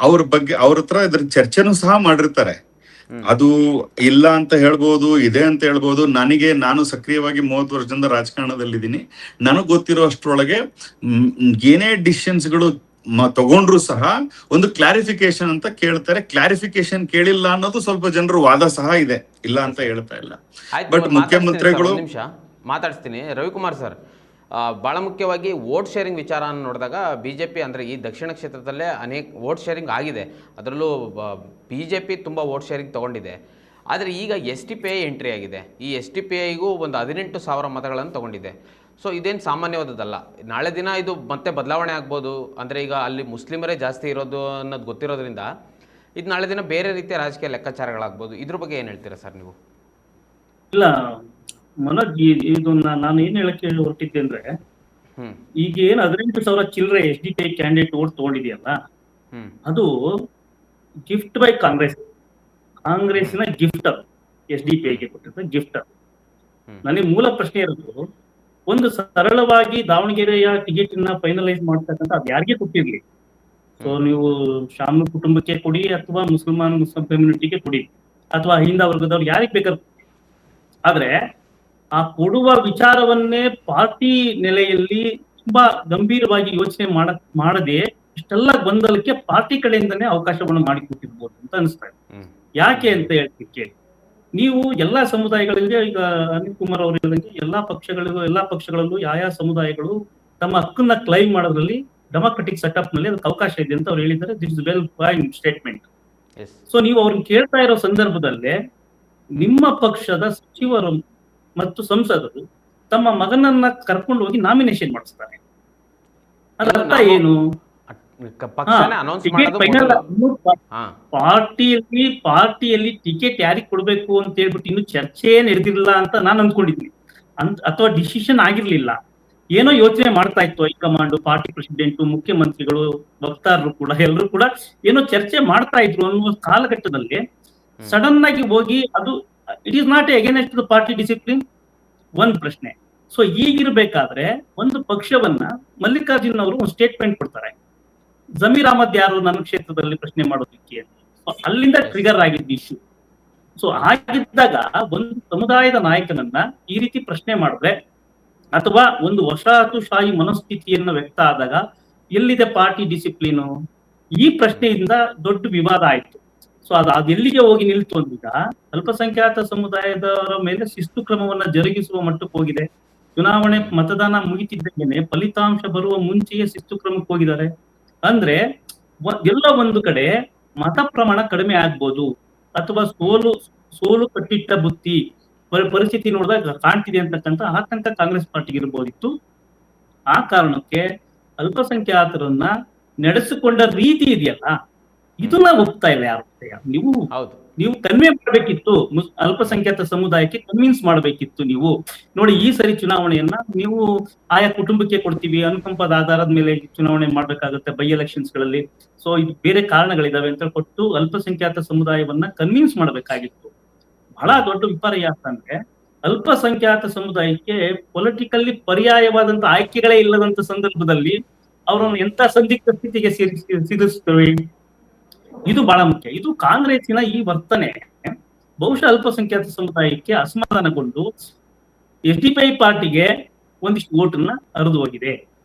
ಅವ್ರ ಬಗ್ಗೆ ಅವ್ರ ಹತ್ರ ಇದ್ರ ಚರ್ಚೆನೂ ಸಹ ಮಾಡಿರ್ತಾರೆ. ಅದು ಇಲ್ಲ ಅಂತ ಹೇಳ್ಬೋದು, ಇದೆ ಅಂತ ಹೇಳ್ಬೋದು. ನಾನು ಸಕ್ರಿಯವಾಗಿ 30 ವರ್ಷದಿಂದ ರಾಜಕಾರಣದಲ್ಲಿದ್ದೀನಿ. ನನಗ್ ಗೊತ್ತಿರೋ ಅಷ್ಟ್ರೊಳಗೆ ಏನೇ ಡಿಸಿಷನ್ಸ್ ಗಳು ತಗೊಂಡ್ರು ಸಹ ಒಂದು ಕ್ಲಾರಿಫಿಕೇಶನ್ ಅಂತ ಕೇಳ್ತಾರೆ. ಕ್ಲಾರಿಫಿಕೇಶನ್ ಕೇಳಿಲ್ಲ ಅನ್ನೋದು ಸ್ವಲ್ಪ ಜನರು ವಾದ ಸಹ ಇದೆ, ಇಲ್ಲ ಅಂತ ಹೇಳ್ತಾ ಇಲ್ಲ. ಬಟ್ ಮುಖ್ಯಮಂತ್ರಿಗಳು ಮಾತಾಡ್ತೀನಿ. ರವಿಕುಮಾರ್ ಸರ್, ಭಾಳ ಮುಖ್ಯವಾಗಿ ವೋಟ್ ಶೇರಿಂಗ್ ವಿಚಾರ ನೋಡಿದಾಗ BJP ಅಂದರೆ ಈ ದಕ್ಷಿಣ ಕ್ಷೇತ್ರದಲ್ಲೇ ಅನೇಕ ವೋಟ್ ಶೇರಿಂಗ್ ಆಗಿದೆ. ಅದರಲ್ಲೂ BJP ತುಂಬ ವೋಟ್ ಶೇರಿಂಗ್ ತೊಗೊಂಡಿದೆ. ಆದರೆ ಈಗ STPI ಎಂಟ್ರಿ ಆಗಿದೆ. ಈ STPIಗೂ ಒಂದು 18,000 ಮತಗಳನ್ನು ತೊಗೊಂಡಿದೆ. ಸೊ ಇದೇನು ಸಾಮಾನ್ಯವಾದದ್ದಲ್ಲ. ನಾಳೆ ದಿನ ಇದು ಮತ್ತೆ ಬದಲಾವಣೆ ಆಗ್ಬೋದು. ಅಂದರೆ ಈಗ ಅಲ್ಲಿ ಮುಸ್ಲಿಮರೇ ಜಾಸ್ತಿ ಇರೋದು ಅನ್ನೋದು ಗೊತ್ತಿರೋದ್ರಿಂದ ಇದು ನಾಳೆ ದಿನ ಬೇರೆ ರೀತಿಯ ರಾಜಕೀಯ ಲೆಕ್ಕಾಚಾರಗಳಾಗ್ಬೋದು. ಇದ್ರ ಬಗ್ಗೆ ಏನು ಹೇಳ್ತೀರಾ ಸರ್ ನೀವು? ಇಲ್ಲ ಮನೋಜ್, ಇದು ನಾನು ಏನ್ ಹೇಳಕ್ಕೆ ಹೊರಟಿದ್ದೆ ಅಂದ್ರೆ, ಈಗ ಏನ್ 18,000 ಚಿಲ್ಲರೆ SDPI ಕ್ಯಾಂಡಿಡೇಟ್ ವೋಟ್ ತಗೊಂಡಿದೆಯಲ್ಲ, ಅದು ಗಿಫ್ಟ್ ಬೈ ಕಾಂಗ್ರೆಸ್ಸಿನ ಗಿಫ್ಟ್, ಅದು SDPIಗೆ ಕೊಟ್ಟಿದ್ದ ಗಿಫ್ಟ್. ನನಗೆ ಮೂಲ ಪ್ರಶ್ನೆ ಇರೋದು, ಒಂದು ಸರಳವಾಗಿ ದಾವಣಗೆರೆಯ ಟಿಕೆಟ್ ಅನ್ನ ಫೈನಲೈಸ್ ಮಾಡ್ತಕ್ಕಂಥ ಅದು ಯಾರಿಗೆ ಕೊಟ್ಟಿರ್ಲಿ, ಸೊ ನೀವು ಶಾಮ ಕುಟುಂಬಕ್ಕೆ ಕೊಡಿ, ಅಥವಾ ಮುಸ್ಲಿಂ ಕಮ್ಯುನಿಟಿಗೆ ಕೊಡಿ, ಅಥವಾ ಹಿಂದ ವರ್ಗದವ್ರು ಯಾರಿಗೆ ಬೇಕಾದ್ರೆ. ಆದ್ರೆ ಆ ಕೊಡುವ ವಿಚಾರವನ್ನೇ ಪಾರ್ಟಿ ನೆಲೆಯಲ್ಲಿ ತುಂಬಾ ಗಂಭೀರವಾಗಿ ಯೋಚನೆ ಮಾಡದೆ ಇಷ್ಟೆಲ್ಲ ಗೊಂದಲಕ್ಕೆ ಪಾರ್ಟಿ ಕಡೆಯಿಂದನೇ ಅವಕಾಶವನ್ನು ಮಾಡಿಕೊಟ್ಟಿರ್ಬೋದು ಅಂತ ಅನಿಸ್ತಾ ಇದೆ. ಯಾಕೆ ಅಂತ ಹೇಳ್ಲಿಕ್ಕೆ, ನೀವು ಎಲ್ಲಾ ಸಮುದಾಯಗಳಿಗೆ, ಈಗ ಅನಿಲ್ ಕುಮಾರ್ ಅವರು ಹೇಳಿದಂಗೆ ಎಲ್ಲಾ ಪಕ್ಷಗಳಲ್ಲೂ ಯಾವ ಸಮುದಾಯಗಳು ತಮ್ಮ ಹಕ್ಕನ್ನ ಕ್ಲೈಮ್ ಮಾಡೋದ್ರಲ್ಲಿ ಡೆಮಾಕ್ರೆಟಿಕ್ ಸೆಟಪ್ ನಲ್ಲಿ ಅದಕ್ಕೆ ಅವಕಾಶ ಇದೆ ಅಂತ ಅವ್ರು ಹೇಳಿದ್ದಾರೆ. This is well fine statement. So ನೀವು ಅವ್ರನ್ನ ಕೇಳ್ತಾ ಇರೋ ಸಂದರ್ಭದಲ್ಲೇ ನಿಮ್ಮ ಪಕ್ಷದ ಸಚಿವರು ಮತ್ತು ಸಂಸದರು ತಮ್ಮ ಮಗನನ್ನ ಕರ್ಕೊಂಡು ಹೋಗಿ ನಾಮಿನೇಷನ್ ಮಾಡಿಸ್ತಾರೆ. ಅದರ್ಥ ಏನು? ಪಾರ್ಟಿಯಲ್ಲಿ ಟಿಕೆಟ್ ಯಾರಿಗೆ ಕೊಡ್ಬೇಕು ಅಂತ ಹೇಳ್ಬಿಟ್ಟು ಇನ್ನು ಚರ್ಚೆ ನಡೆದಿರಲಿಲ್ಲ ಅಂತ ನಾನು ಅಂದ್ಕೊಂಡಿದ್ದೀನಿ. ಅಥವಾ ಡಿಸಿಷನ್ ಆಗಿರ್ಲಿಲ್ಲ, ಏನೋ ಯೋಚನೆ ಮಾಡ್ತಾ ಇತ್ತು ಹೈಕಮಾಂಡ್, ಪಾರ್ಟಿ ಪ್ರೆಸಿಡೆಂಟ್, ಮುಖ್ಯಮಂತ್ರಿಗಳು, ವಕ್ತಾರರು ಕೂಡ, ಎಲ್ಲರೂ ಕೂಡ ಏನೋ ಚರ್ಚೆ ಮಾಡ್ತಾ ಇದ್ರು ಅನ್ನುವ ಕಾಲಘಟ್ಟದಲ್ಲಿ ಸಡನ್ ಆಗಿ ಹೋಗಿ ಅದು it is not against the party discipline, ಒಂದ್ ಪ್ರಶ್ನೆ. ಸೊ ಈಗಿರ್ಬೇಕಾದ್ರೆ ಒಂದು ಪಕ್ಷವನ್ನ ಮಲ್ಲಿಕಾರ್ಜುನ್ ಅವರು ಒಂದು ಸ್ಟೇಟ್ಮೆಂಟ್ ಕೊಡ್ತಾರೆ, ಜಮೀರ್ ಅಹಮದ್ ಯಾರು ನನ್ನ ಕ್ಷೇತ್ರದಲ್ಲಿ ಪ್ರಶ್ನೆ ಮಾಡೋದಕ್ಕೆ, ಅಲ್ಲಿಂದ ಟ್ರಿಗರ್ ಆಗಿದ್ದು ಇಶ್ಯೂ. ಸೊ ಹಾಗಿದ್ದಾಗ ಒಂದು ಸಮುದಾಯದ ನಾಯಕನನ್ನ ಈ ರೀತಿ ಪ್ರಶ್ನೆ ಮಾಡಿದ್ರೆ, ಅಥವಾ ಒಂದು ವಸಾಹತುಶಾಹಿ ಮನಸ್ಥಿತಿಯನ್ನ ವ್ಯಕ್ತ ಆದಾಗ ಎಲ್ಲಿದೆ ಪಾರ್ಟಿ ಡಿಸಿಪ್ಲಿನು? ಈ ಪ್ರಶ್ನೆಯಿಂದ ದೊಡ್ಡ ವಿವಾದ ಆಯ್ತು. ಸೊ ಅದು ಎಲ್ಲಿಗೆ ಹೋಗಿ ನಿಲ್ತು ಅಂದೀಗ ಅಲ್ಪಸಂಖ್ಯಾತ ಸಮುದಾಯದವರ ಮೇಲೆ ಶಿಸ್ತು ಕ್ರಮವನ್ನ ಜರುಗಿಸುವ ಮಟ್ಟಕ್ಕೆ ಹೋಗಿದೆ. ಚುನಾವಣೆ ಮತದಾನ ಮುಗಿತಿದ್ದೇನೆ ಫಲಿತಾಂಶ ಬರುವ ಮುಂಚೆಯೇ ಶಿಸ್ತು ಕ್ರಮಕ್ಕೆ ಹೋಗಿದ್ದಾರೆ. ಅಂದ್ರೆ ಎಲ್ಲ ಒಂದು ಕಡೆ ಮತ ಪ್ರಮಾಣ ಕಡಿಮೆ ಆಗ್ಬೋದು, ಅಥವಾ ಸೋಲು ಕಟ್ಟಿಟ್ಟ ಬುತ್ತಿ ಪರಿಸ್ಥಿತಿ ನೋಡಿದಾಗ ಕಾಣ್ತಿದೆ ಅಂತಕ್ಕಂಥ ಆತಂಕ ಕಾಂಗ್ರೆಸ್ ಪಾರ್ಟಿಗೆ ಇರ್ಬೋದಿತ್ತು. ಆ ಕಾರಣಕ್ಕೆ ಅಲ್ಪಸಂಖ್ಯಾತರನ್ನ ನಡೆಸಿಕೊಂಡ ರೀತಿ ಇದೆಯಲ್ಲ, ಇದನ್ನ ಒಪ್ತಾ ಇಲ್ಲ ಯಾರು. ನೀವು ಕನ್ವೆ ಮಾಡಬೇಕಿತ್ತು, ಅಲ್ಪಸಂಖ್ಯಾತ ಸಮುದಾಯಕ್ಕೆ ಕನ್ವಿನ್ಸ್ ಮಾಡಬೇಕಿತ್ತು. ನೀವು ನೋಡಿ, ಈ ಸರಿ ಚುನಾವಣೆಯನ್ನ ನೀವು ಆಯಾ ಕುಟುಂಬಕ್ಕೆ ಕೊಡ್ತೀವಿ, ಅನುಕಂಪದ ಆಧಾರದ ಮೇಲೆ ಚುನಾವಣೆ ಮಾಡ್ಬೇಕಾಗುತ್ತೆ ಬೈ ಎಲೆಕ್ಷನ್ಸ್ ಗಳಲ್ಲಿ, ಸೊ ಇದು ಬೇರೆ ಕಾರಣಗಳಿದಾವೆ ಅಂತ ಕೊಟ್ಟು ಅಲ್ಪಸಂಖ್ಯಾತ ಸಮುದಾಯವನ್ನ ಕನ್ವಿನ್ಸ್ ಮಾಡಬೇಕಾಗಿತ್ತು. ಬಹಳ ದೊಡ್ಡ ವಿಪರ್ಯಾಸ ಅಂದ್ರೆ ಅಲ್ಪಸಂಖ್ಯಾತ ಸಮುದಾಯಕ್ಕೆ ಪೊಲಿಟಿಕಲ್ಲಿ ಪರ್ಯಾಯವಾದಂತ ಆಯ್ಕೆಗಳೇ ಇಲ್ಲದಂತ ಸಂದರ್ಭದಲ್ಲಿ ಅವರನ್ನು ಎಂತ ಸಂದಿಗ್ಧ ಸ್ಥಿತಿಗೆ ಸಿಗಿಸ್ತವೆ. ಇದು ಬಹಳ ಮುಖ್ಯ. ಇದು ಕಾಂಗ್ರೆಸ್ಸಿನ ಈ ವರ್ತನೆ ಬಹುಶಃ ಅಲ್ಪಸಂಖ್ಯಾತ ಸಮುದಾಯಕ್ಕೆ ಅಸಮಾಧಾನಗೊಂಡು SDPI ಪಾರ್ಟಿಗೆ ಒಂದಿಷ್ಟು ಓಟನ್ನ ಹರಿದು ಹೋಗಿದೆ.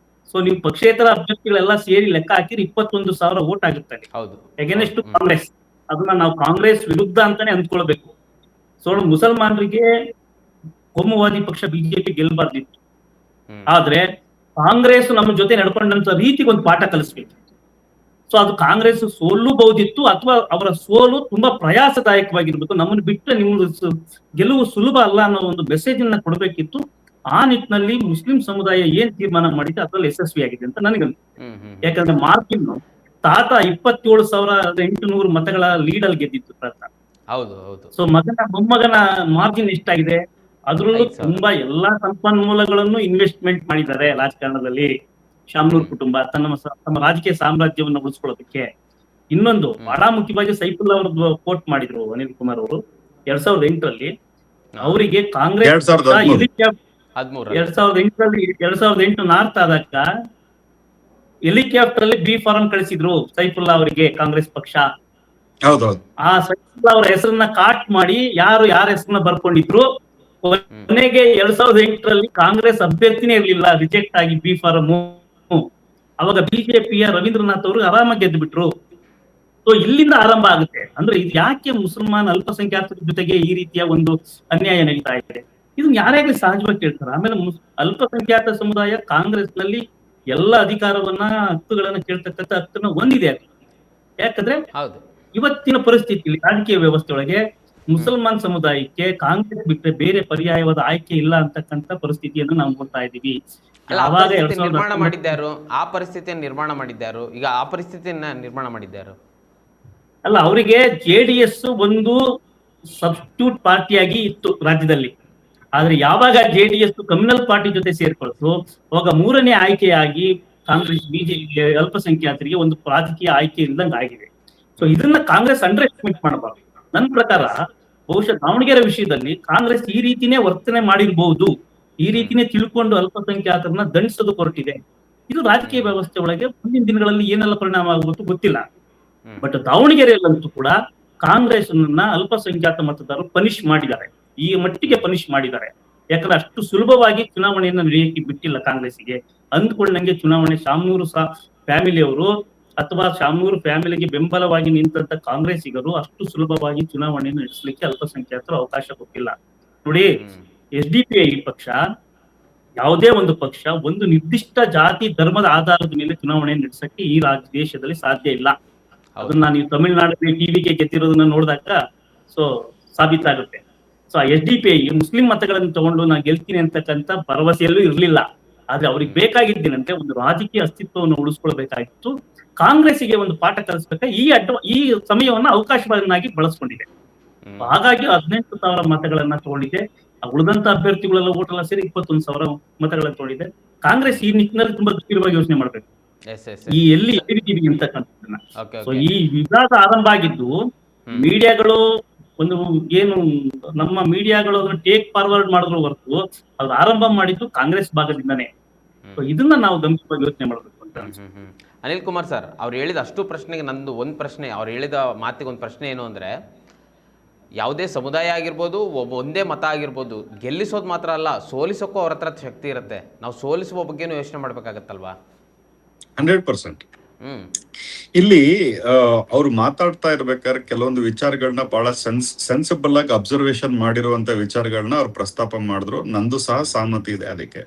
ಸೊ ನೀವು ಪಕ್ಷೇತರ ಅಭ್ಯರ್ಥಿಗಳೆಲ್ಲ ಸೇರಿ ಲೆಕ್ಕ ಹಾಕಿದ್ರೆ 21,000 ಓಟ್ ಆಗುತ್ತದೆ ಎಗೇನೆಸ್ಟ್ ಕಾಂಗ್ರೆಸ್. ಅದನ್ನ ನಾವು ಕಾಂಗ್ರೆಸ್ ವಿರುದ್ಧ ಅಂತಾನೆ ಅಂದ್ಕೊಳ್ಬೇಕು. ಸೊ ಮುಸಲ್ಮಾನರಿಗೆ ಕೋಮುವಾದಿ ಪಕ್ಷ ಬಿಜೆಪಿ ಗೆಲ್ಬಾರ್ದಿತ್ತು, ಆದ್ರೆ ಕಾಂಗ್ರೆಸ್ ನಮ್ಮ ಜೊತೆ ನಡ್ಕೊಂಡಂತ ರೀತಿಗೆ ಒಂದು ಪಾಠ ಕಲಿಸ್ಬೇಕು. ಸೊ ಅದು ಕಾಂಗ್ರೆಸ್ ಸೋಲಬಹುದಿತ್ತು, ಅಥವಾ ಅವರ ಸೋಲು ತುಂಬಾ ಪ್ರಯಾಸದಾಯಕವಾಗಿರ್ಬೇಕು. ನಮ್ಮನ್ನು ಬಿಟ್ಟರೆ ನಿಮ್ಮ ಗೆಲುವು ಸುಲಭ ಅಲ್ಲ ಅನ್ನೋ ಒಂದು ಮೆಸೇಜ್ ಅನ್ನ ಕೊಡಬೇಕಿತ್ತು. ಆ ನಿಟ್ಟಿನಲ್ಲಿ ಮುಸ್ಲಿಂ ಸಮುದಾಯ ಏನ್ ತೀರ್ಮಾನ ಮಾಡಿದೆ ಅದ್ರಲ್ಲಿ ಯಶಸ್ವಿಯಾಗಿದೆ ಅಂತ ನನಗನ್ಸುತ್ತೆ. ಯಾಕಂದ್ರೆ ಮಾರ್ಜಿನ್ ತಾತ 27,800 ಮತಗಳ ಲೀಡ್ ಅಲ್ಲಿ ಗೆದ್ದಿತ್ತು ತಾತ. ಸೊ ಮೊಮ್ಮಗನ ಮಾರ್ಜಿನ್ ಎಷ್ಟಾಗಿದೆ, ಅದ್ರಲ್ಲೂ ತುಂಬಾ ಎಲ್ಲಾ ಸಂಪನ್ಮೂಲಗಳನ್ನು ಇನ್ವೆಸ್ಟ್ಮೆಂಟ್ ಮಾಡಿದ್ದಾರೆ ರಾಜಕಾರಣದಲ್ಲಿ. ಶಾಮ್ನೂರ್ ಕುಟುಂಬ ತಮ್ಮ ರಾಜಕೀಯ ಸಾಮ್ರಾಜ್ಯವನ್ನು ಉಳಿಸ್ಕೊಳ್ಳೋದಕ್ಕೆ. ಇನ್ನೊಂದು ಬಹಳ ಮುಖ್ಯವಾಗಿ ಸೈಫುಲ್ಲಾ ಅವ್ರದ್ದು ಕೋಟ್ ಮಾಡಿದ್ರು ಅನಿಲ್ ಕುಮಾರ್ ಅವರು 2008ರಲ್ಲಿ. ಅವರಿಗೆ ಕಾಂಗ್ರೆಸ್ 2008 ನಾರ್ತ್ ಆದಾಗ ಹೆಲಿಕಾಪ್ಟರ್ ಅಲ್ಲಿ ಬಿ ಫಾರಂ ಕಳಿಸಿದ್ರು ಸೈಫುಲ್ಲಾ ಅವರಿಗೆ ಕಾಂಗ್ರೆಸ್ ಪಕ್ಷ. ಆ ಸೈಫುಲ್ಲಾ ಅವರ ಹೆಸರನ್ನ ಕಾಟ್ ಮಾಡಿ ಯಾರ ಹೆಸರನ್ನ ಬರ್ಕೊಂಡಿದ್ರು. ಕೊನೆಗೆ 2008ರಲ್ಲಿ ಕಾಂಗ್ರೆಸ್ ಅಭ್ಯರ್ಥಿನೇ ಇರ್ಲಿಲ್ಲ, ರಿಜೆಕ್ಟ್ ಆಗಿ ಬಿ ಫಾರಂ. ಅವಾಗ ಬಿಜೆಪಿಯ ರವೀಂದ್ರನಾಥ್ ಅವರು ಆರಾಮಾಗಿ ಗೆದ್ದು ಬಿಟ್ರು. ಸೊ ಇಲ್ಲಿಂದ ಆರಂಭ ಆಗುತ್ತೆ. ಅಂದ್ರೆ ಇದು ಯಾಕೆ ಮುಸಲ್ಮಾನ್ ಅಲ್ಪಸಂಖ್ಯಾತರ ಜೊತೆಗೆ ಈ ರೀತಿಯ ಒಂದು ಅನ್ಯಾಯ ನಡೀತಾ ಇದೆ, ಇದನ್ನ ಯಾರ್ಯಾಗಲಿ ಸಹಜವಾಗಿ ಕೇಳ್ತಾರೆ. ಆಮೇಲೆ ಅಲ್ಪಸಂಖ್ಯಾತ ಸಮುದಾಯ ಕಾಂಗ್ರೆಸ್ ನಲ್ಲಿ ಎಲ್ಲ ಅಧಿಕಾರವನ್ನ ಹಕ್ಕುಗಳನ್ನ ಕೇಳ್ತಕ್ಕಂಥ ಹಕ್ಕನ್ನ ಹೊಂದಿದೆ. ಯಾಕಂದ್ರೆ ಇವತ್ತಿನ ಪರಿಸ್ಥಿತಿಯಲ್ಲಿ ರಾಜಕೀಯ ವ್ಯವಸ್ಥೆಯೊಳಗೆ ಮುಸಲ್ಮಾನ್ ಸಮುದಾಯಕ್ಕೆ ಕಾಂಗ್ರೆಸ್ ಬಿಟ್ಟರೆ ಬೇರೆ ಪರ್ಯಾಯವಾದ ಆಯ್ಕೆ ಇಲ್ಲ ಅಂತಕ್ಕಂಥ ಪರಿಸ್ಥಿತಿಯನ್ನು ನಾವು ನೋಡ್ತಾ ಇದ್ದೀವಿ. ನಿರ್ಮಾಣ ಮಾಡಿದ್ದಾರು, ಆ ಪರಿಸ್ಥಿತಿಯನ್ನು ನಿರ್ಮಾಣ ಮಾಡಿದ್ದಾರು. ಈಗ ಆ ಪರಿಸ್ಥಿತಿಯನ್ನ ನಿರ್ಮಾಣ ಮಾಡಿದ್ದಾರು ಅಲ್ಲ, ಅವರಿಗೆ JDS ಒಂದು ಸಬ್ಸ್ಟಿಟ್ಯೂಟ್ ಪಾರ್ಟಿಯಾಗಿ ಇತ್ತು ರಾಜ್ಯದಲ್ಲಿ. ಆದ್ರೆ ಯಾವಾಗ JDS ಕಮ್ಯುನಲ್ ಪಾರ್ಟಿ ಜೊತೆ ಸೇರ್ಕೊಳ್ತು, ಅವಾಗ ಮೂರನೇ ಆಯ್ಕೆಯಾಗಿ ಕಾಂಗ್ರೆಸ್ ಬಿಜೆಪಿ ಅಲ್ಪಸಂಖ್ಯಾತರಿಗೆ ಒಂದು ರಾಜಕೀಯ ಆಯ್ಕೆ ಇಲ್ಲದಂಗೆ ಆಗಿದೆ. ಸೊ ಇದನ್ನ ಕಾಂಗ್ರೆಸ್ ಅಂಡರ್ ಎಸ್ಟಿಮೇಟ್ ಮಾಡಬಾರ್ದು. ನನ್ನ ಪ್ರಕಾರ ಬಹುಶಃ ದಾವಣಗೆರೆ ವಿಷಯದಲ್ಲಿ ಕಾಂಗ್ರೆಸ್ ಈ ರೀತಿನೇ ವರ್ತನೆ ಮಾಡಿರ್ಬಹುದು, ಈ ರೀತಿನೇ ತಿಳ್ಕೊಂಡು ಅಲ್ಪಸಂಖ್ಯಾತರನ್ನ ದಂಡಿಸೋದು ಹೊರಟಿದೆ. ಇದು ರಾಜಕೀಯ ವ್ಯವಸ್ಥೆ ಒಳಗೆ ಮುಂದಿನ ದಿನಗಳಲ್ಲಿ ಏನೆಲ್ಲ ಪರಿಣಾಮ ಆಗುತ್ತೋ ಗೊತ್ತಿಲ್ಲ. ಬಟ್ ದಾವಣಗೆರೆಯಲ್ಲಂತೂ ಕೂಡ ಕಾಂಗ್ರೆಸ್ ಅಲ್ಪಸಂಖ್ಯಾತ ಮತದಾರರು ಪನಿಷ್ ಮಾಡಿದ್ದಾರೆ, ಈ ಮಟ್ಟಿಗೆ ಪನಿಷ್ ಮಾಡಿದ್ದಾರೆ. ಯಾಕಂದ್ರೆ ಅಷ್ಟು ಸುಲಭವಾಗಿ ಚುನಾವಣೆಯನ್ನ ನಡೆಯಕ್ಕೆ ಬಿಟ್ಟಿಲ್ಲ ಕಾಂಗ್ರೆಸ್ಸಿಗೆ. ಅಂದ್ಕೊಂಡಂಗೆ ಚುನಾವಣೆ ಶಾಮನೂರು ಫ್ಯಾಮಿಲಿಯವರು ಅಥವಾ ಶಾಮನೂರು ಫ್ಯಾಮಿಲಿಗೆ ಬೆಂಬಲವಾಗಿ ನಿಂತ ಕಾಂಗ್ರೆಸ್ಸಿಗರು ಅಷ್ಟು ಸುಲಭವಾಗಿ ಚುನಾವಣೆಯನ್ನು ನಡೆಸಲಿಕ್ಕೆ ಅಲ್ಪಸಂಖ್ಯಾತರು ಅವಕಾಶ ಕೊಟ್ಟಿಲ್ಲ. ನೋಡಿ, SDPI ಪಕ್ಷ, ಯಾವುದೇ ಒಂದು ಪಕ್ಷ ಒಂದು ನಿರ್ದಿಷ್ಟ ಜಾತಿ ಧರ್ಮದ ಆಧಾರದ ಮೇಲೆ ಚುನಾವಣೆಯನ್ನು ನಡೆಸಕ್ಕೆ ಈ ದೇಶದಲ್ಲಿ ಸಾಧ್ಯ ಇಲ್ಲ. ಅದನ್ನ ನೀವು ತಮಿಳುನಾಡಲ್ಲಿ ಟಿವಿಗೆ ಗೆದ್ದಿರೋದನ್ನ ನೋಡಿದಾಗ ಸೊ ಸಾಬೀತಾಗುತ್ತೆ. ಸೊ SDPI ಮುಸ್ಲಿಂ ಮತಗಳನ್ನು ತಗೊಂಡು ನಾನು ಗೆಲ್ತೀನಿ ಅಂತಕ್ಕಂಥ ಭರವಸೆಯಲ್ಲೂ ಇರ್ಲಿಲ್ಲ. ಆದ್ರೆ ಅವ್ರಿಗೆ ಬೇಕಾಗಿದ್ದೇನಂತೆ ಒಂದು ರಾಜಕೀಯ ಅಸ್ತಿತ್ವವನ್ನು ಉಳಿಸ್ಕೊಳ್ಬೇಕಾಗಿತ್ತು. ಕಾಂಗ್ರೆಸ್ಸಿಗೆ ಒಂದು ಪಾಠ ಕಲಿಸ್ಬೇಕಾ ಈ ಸಮಯವನ್ನ ಅವಕಾಶವನ್ನಾಗಿ ಬಳಸ್ಕೊಂಡಿದೆ. ಹಾಗಾಗಿ 18,000 ಮತಗಳನ್ನ ತಗೊಂಡಿದೆ. ಉಳಿದಂತ ಅಭ್ಯರ್ಥಿಗಳೆಲ್ಲ ಓಟ್ ಎಲ್ಲ ಸೇರಿ 21,000 ಮತಗಳನ್ನ ತಗೊಂಡಿದೆ. ಕಾಂಗ್ರೆಸ್ ಈ ನಿಟ್ಟಿನಲ್ಲಿ ತುಂಬಾ ಗಂಭೀರವಾಗಿ ಯೋಚನೆ ಮಾಡ್ಬೇಕು, ಈ ಎಲ್ಲಿ ಎಲ್ಲಿದ್ದೀವಿ ಅಂತಕ್ಕಂಥದ್ದನ್ನ. ಸೊ ಈ ವಿವಾದ ಆರಂಭ ಆಗಿದ್ದು ಮೀಡಿಯಾಗಳು ಒಂದು ಏನು ನಮ್ಮ ಮೀಡಿಯಾಗಳು ಅದನ್ನ ಟೇಕ್ ಫಾರ್ವರ್ಡ್ ಮಾಡಿದ್ರು ಹೊರತು ಅದು ಆರಂಭ ಮಾಡಿದ್ದು ಕಾಂಗ್ರೆಸ್ ಭಾಗದಿಂದಾನೇ. ಸೊ ಇದನ್ನ ನಾವು ಗಂಭೀರವಾಗಿ ಯೋಚನೆ ಮಾಡ್ಬೇಕು ಅಂತ ಅನ್ಸುತ್ತೆ. ಅನಿಲ್ ಕುಮಾರ್ ಸರ್, ಅವ್ರು ಹೇಳಿದ ಅಷ್ಟು ಪ್ರಶ್ನೆಗೆ ನಂದು ಒಂದು ಪ್ರಶ್ನೆ, ಅವ್ರು ಹೇಳಿದ ಮಾತಿಗೆ ಒಂದು ಪ್ರಶ್ನೆ ಏನು ಅಂದರೆ, ಯಾವುದೇ ಸಮುದಾಯ ಆಗಿರ್ಬೋದು, ಒಂದೇ ಮತ ಆಗಿರ್ಬೋದು, ಗೆಲ್ಲಿಸೋದು ಮಾತ್ರ ಅಲ್ಲ, ಸೋಲಿಸೋಕ್ಕೂ ಅವ್ರ ಹತ್ರ ಶಕ್ತಿ ಇರುತ್ತೆ. ನಾವು ಸೋಲಿಸುವ ಬಗ್ಗೆನೂ ಯೋಚನೆ ಮಾಡಬೇಕಾಗತ್ತಲ್ವಾ? 100%. ಹ್ಮ್ ಇಲ್ಲಿ ಅವ್ರು ಮಾತಾಡ್ತಾ ಇರ್ಬೇಕಾದ್ರೆ ಕೆಲವೊಂದು ವಿಚಾರಗಳನ್ನ ಬಹಳ ಸೆನ್ಸಿಬಲ್ ಆಗಿ ಅಬ್ಸರ್ವೇಷನ್ ಮಾಡಿರುವಂತ ವಿಚಾರಗಳನ್ನ ಅವ್ರು ಪ್ರಸ್ತಾಪ ಮಾಡಿದ್ರು. ನಂದು ಸಹ ಸಹಮತಿ ಇದೆ ಅದಕ್ಕೆ.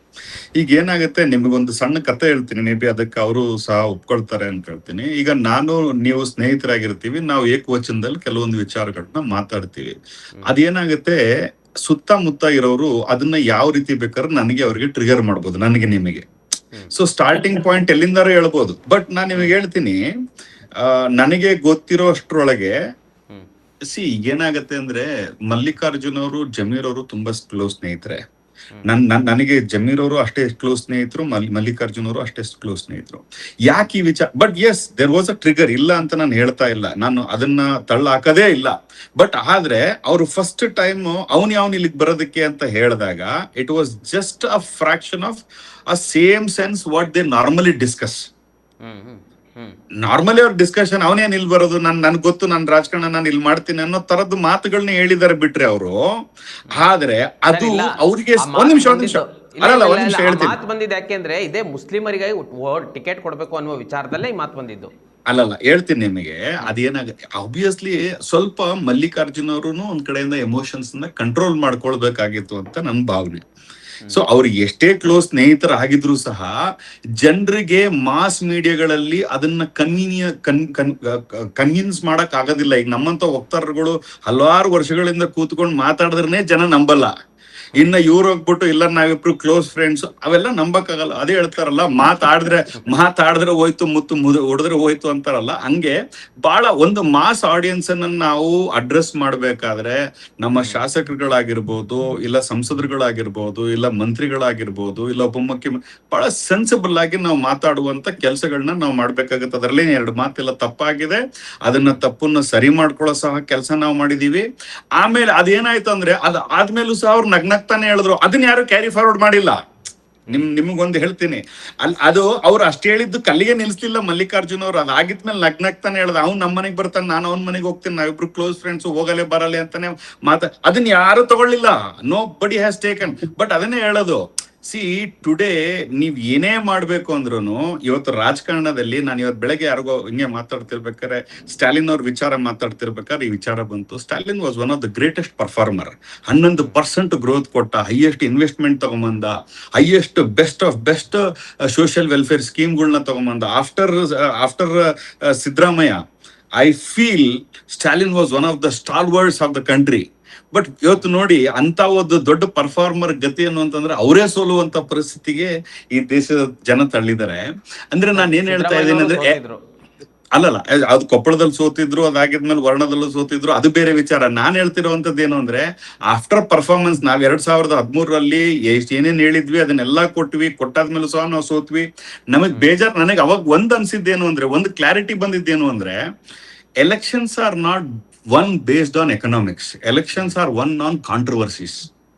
ಈಗ ಏನಾಗುತ್ತೆ, ನಿಮಗೊಂದು ಸಣ್ಣ ಕತೆ ಹೇಳ್ತೀನಿ, ಮೇ ಬಿ ಅದಕ್ಕೆ ಅವರು ಸಹ ಒಪ್ಕೊಳ್ತಾರೆ ಅಂತ ಹೇಳ್ತೀನಿ. ಈಗ ನೀವು ಸ್ನೇಹಿತರಾಗಿರ್ತೀವಿ, ನಾವು ಏಕವಚನದಲ್ಲಿ ಕೆಲವೊಂದು ವಿಚಾರಗಳನ್ನ ಮಾತಾಡ್ತೀವಿ. ಅದೇನಾಗುತ್ತೆ, ಸುತ್ತಮುತ್ತ ಇರೋರು ಅದನ್ನ ಯಾವ ರೀತಿ ಬೇಕಾದ್ರೆ ನನಗೆ ಅವ್ರಿಗೆ ಟ್ರಿಗರ್ ಮಾಡ್ಬೋದು, ನನಗೆ ನಿಮಗೆ. ಸೊ ಸ್ಟಾರ್ಟಿಂಗ್ ಪಾಯಿಂಟ್ ಎಲ್ಲಿಂದಾರು ಹೇಳ್ಬೋದು. ಬಟ್ ನಾನು ನಿಮಗೆ ಹೇಳ್ತೀನಿ, ನನಗೆ ಗೊತ್ತಿರೋ ಅಷ್ಟ್ರೊಳಗೆ ಏನಾಗತ್ತೆ ಅಂದ್ರೆ, ಮಲ್ಲಿಕಾರ್ಜುನ್ ಅವರು ಜಮೀರ್ ಅವರು ತುಂಬಾ ಕ್ಲೋಸ್ ಸ್ನೇಹಿತರೆ. ನನಗೆ ಜಮೀರ್ ಅವರು ಅಷ್ಟೇ ಕ್ಲೋಸ್ ಸ್ನೇಹಿತರು, ಮಲ್ಲಿಕಾರ್ಜುನ್ ಅವರು ಅಷ್ಟೇ ಕ್ಲೋಸ್ ಸ್ನೇಹಿತರು. ಯಾಕೆ ಈ ವಿಚಾರ, but yes there was a trigger, ಇಲ್ಲ ಅಂತ ನಾನು ಹೇಳ್ತಾ ಇಲ್ಲ, ನಾನು ಅದನ್ನ ತಳ್ಳ ಹಾಕದೇ ಇಲ್ಲ. ಬಟ್ ಆದ್ರೆ ಅವರು ಫಸ್ಟ್ ಟೈಮ್ ಅವನ್ ಇಲ್ಲಿಗೆ ಬರೋದಕ್ಕೆ ಅಂತ ಹೇಳಿದಾಗ it was just a fraction of a same sense what they normally discuss. Normally ಅವ್ರ ಡಿಸ್ಕಷನ್ ಅವನೇನ್ ಇಲ್ಲಿ ಬರೋದು, ನನ್ಗೆ ಗೊತ್ತು, ನಾನು ರಾಜಕಾರಣ ನಾನು ಇಲ್ಲಿ ಮಾಡ್ತೀನಿ ಅನ್ನೋ ತರದ್ದು ಮಾತುಗಳನ್ನ ಹೇಳಿದಾರೆ ಬಿಟ್ರೆ ಅವರು. ಆದ್ರೆ ಅದು ಅವ್ರಿಗೆ ಒಂದ್ ನಿಮಿಷ ಹೇಳ್ತೀನಿ. ಮಾತು ಬಂದಿದ್ದು ಯಾಕೆಂದ್ರೆ ಇದೇ ಮುಸ್ಲಿಮರಿಗೆ ಟಿಕೆಟ್ ಕೊಡ್ಬೇಕು ಅನ್ನುವ ವಿಚಾರದಲ್ಲೇ ಈ ಮಾತು ಬಂದಿದ್ದು. ಅಲ್ಲಲ್ಲ, ಹೇಳ್ತೀನಿ ನಿಮಗೆ. ಅದೇನಾಗುತ್ತೆ, ಆಬ್ವಿಯಸ್ಲಿ ಸ್ವಲ್ಪ ಮಲ್ಲಿಕಾರ್ಜುನ್ ಅವರು ಒಂದ್ ಕಡೆಯಿಂದ ಎಮೋಷನ್ಸ್ ನ ಕಂಟ್ರೋಲ್ ಮಾಡ್ಕೊಳ್ಬೇಕಾಗಿತ್ತು ಅಂತ ನನ್ನ ಭಾವನೆ. ಸೊ ಅವ್ರಿಗೆ ಎಷ್ಟೇ ಕ್ಲೋಸ್ ಸ್ನೇಹಿತರಾಗಿದ್ರು ಸಹ ಜನರಿಗೆ ಮಾಸ್ ಮೀಡಿಯಾಗಳಲ್ಲಿ ಅದನ್ನ ಕನ್ವಿನ್ಸ್ ಮಾಡಕ್ ಆಗೋದಿಲ್ಲ. ಈಗ ನಮ್ಮಂತ ವಕ್ತಾರರುಗಳು ಹಲವಾರು ವರ್ಷಗಳಿಂದ ಕೂತ್ಕೊಂಡು ಮಾತಾಡಿದ್ರೆ ಜನ ನಂಬಲ್ಲ. ಇನ್ನ ಇವ್ರು ಹೋಗ್ಬಿಟ್ಟು ಇಲ್ಲ ನಾವಿಬ್ರು ಕ್ಲೋಸ್ ಫ್ರೆಂಡ್ಸ್ ಅವೆಲ್ಲ ನಂಬಕ್ಕಾಗಲ್ಲ. ಅದೇ ಹೇಳ್ತಾರಲ್ಲ, ಮಾತಾಡಿದ್ರೆ ಹೋಯ್ತು, ಹೊಡೆದ್ರೆ ಹೋಯ್ತು ಅಂತಾರಲ್ಲ, ಹಂಗೆ ಬಹಳ ಒಂದು ಮಾಸ್ ಆಡಿಯನ್ಸ್ ಅನ್ನ ನಾವು ಅಡ್ರೆಸ್ ಮಾಡ್ಬೇಕಾದ್ರೆ ನಮ್ಮ ಶಾಸಕರುಗಳಾಗಿರ್ಬೋದು, ಇಲ್ಲ ಸಂಸದರುಗಳಾಗಿರ್ಬೋದು, ಇಲ್ಲ ಮಂತ್ರಿಗಳಾಗಿರ್ಬೋದು, ಇಲ್ಲ ಉಪಮುಖ್ಯಮಂತ್ರಿ, ಬಹಳ ಸೆನ್ಸಿಬಲ್ ಆಗಿ ನಾವು ಮಾತಾಡುವಂತ ಕೆಲಸಗಳನ್ನ ನಾವು ಮಾಡ್ಬೇಕಾಗತ್ತೆ. ಅದರಲ್ಲಿ ಎರಡು ಮಾತೆಲ್ಲ ತಪ್ಪಾಗಿದೆ, ಅದನ್ನ ತಪ್ಪನ್ನ ಸರಿ ಮಾಡ್ಕೊಳ್ಳೋ ಸಹ ಕೆಲಸ ನಾವು ಮಾಡಿದೀವಿ. ಆಮೇಲೆ ಅದೇನಾಯ್ತು ಅಂದ್ರೆ, ಆದ್ಮೇಲೂ ಸಹ ಅವ್ರು ನಗ್ನಗ್ತಾನೆ ಹೇಳಿದ್ರು, ಅದನ್ನ ಯಾರು ಕ್ಯಾರಿ ಫಾರ್ವರ್ಡ್ ಮಾಡಿಲ್ಲ. ನಿಮ್ಗೊಂದು ಹೇಳ್ತೀನಿ, ಅದು ಅವ್ರು ಅಷ್ಟೇ ಹೇಳಿದ್ದು ಕಲ್ಲಿಗೆ ನಿಲ್ಸ್ಲಿಲ್ಲ ಮಲ್ಲಿಕಾರ್ಜುನ್ ಅವ್ರು. ಅದಾಗಿದ್ಮೇಲೆ ನಗ್ನಗ್ತಾನೆ ಹೇಳ್ದ, ಅವ್ನು ನಮ್ಮ ಮನೆಗೆ ಬರ್ತಾನೆ, ನಾನು ಅವ್ನ ಮನೆಗೆ ಹೋಗ್ತೀನಿ, ನಾವಿಬ್ರು ಕ್ಲೋಸ್ ಫ್ರೆಂಡ್ಸ್, ಹೋಗಲೇ ಬರಲ್ಲ ಅಂತಾನೆ ಅದನ್ನ ಯಾರು ತಗೊಳ್ಳಿಲ್ಲ. ನೋ ಬಡಿ ಹ್ಯಾಸ್ ಟೇಕನ್. ಬಟ್ ಅದನ್ನೇ ಹೇಳೋದು, ಟುಡೇ ನೀವ್ ಏನೇ ಮಾಡ್ಬೇಕು ಅಂದ್ರೂ ಇವತ್ತು ರಾಜಕಾರಣದಲ್ಲಿ, ನಾನು ಇವತ್ತು ಬೆಳಗ್ಗೆ ಯಾರಿಗೋ ಹಿಂಗೆ ಮಾತಾಡ್ತಿರ್ಬೇಕಾದ್ರೆ ಸ್ಟಾಲಿನ್ ಅವ್ರ ವಿಚಾರ ಮಾತಾಡ್ತಿರ್ಬೇಕಾದ್ರೆ ಈ ವಿಚಾರ ಬಂತು. Stalin was one of the greatest performer. 11% growth ಕೊಟ್ಟ, ಹೈಯೆಸ್ಟ್ ಇನ್ವೆಸ್ಟ್ಮೆಂಟ್ ತಗೊಂಬಂದ, ಹೈಯೆಸ್ಟ್ ಬೆಸ್ಟ್ ಸೋಷಿಯಲ್ ವೆಲ್ಫೇರ್ ಸ್ಕೀಮ್ಗಳನ್ನ ತಗೊಂಬಂದ. After Siddaramaiah, I feel Stalin was one of the stalwarts of the country. But ಇವತ್ತು ನೋಡಿ, ಅಂತ ಒಂದು ದೊಡ್ಡ ಪರ್ಫಾರ್ಮರ್ ಗತಿ ಅಂತಂದ್ರೆ ಅವರೇ ಸೋಲುವಂತ ಪರಿಸ್ಥಿತಿಗೆ ಈ ದೇಶದ ಜನ ತಳ್ಳಿದ್ದಾರೆ. ಅಂದ್ರೆ ನಾನು ಏನ್ ಹೇಳ್ತಾ ಇದ್ದೀನಿ ಅಂದ್ರೆ, ಅಲ್ಲಲ್ಲ, ಅದು ಕೊಪ್ಪಳದಲ್ಲಿ ಸೋತಿದ್ರು, ಅದಾಗಿದ್ಮೇಲೆ ವರ್ಣದಲ್ಲೂ ಸೋತಿದ್ರು, ಅದು ಬೇರೆ ವಿಚಾರ. ನಾನ್ ಹೇಳ್ತಿರೋವಂಥದ್ದು ಏನು ಅಂದ್ರೆ, ಆಫ್ಟರ್ ಪರ್ಫಾರ್ಮೆನ್ಸ್ ನಾವ್ 2013 ಏನೇನ್ ಹೇಳಿದ್ವಿ ಅದನ್ನೆಲ್ಲಾ ಕೊಟ್ಟಾದ್ಮೇಲೆ ಸಹ ನಾವು ಸೋತ್ವಿ. ನಮಗ್ ಬೇಜಾರ್. ನನಗೆ ಅವಾಗ ಒಂದ್ ಅನ್ಸಿದ್ದೇನು ಅಂದ್ರೆ, ಒಂದು ಕ್ಲಾರಿಟಿ ಬಂದಿದ್ದೇನು ಅಂದ್ರೆ, elections are not one based on economics. Elections are one on controversies.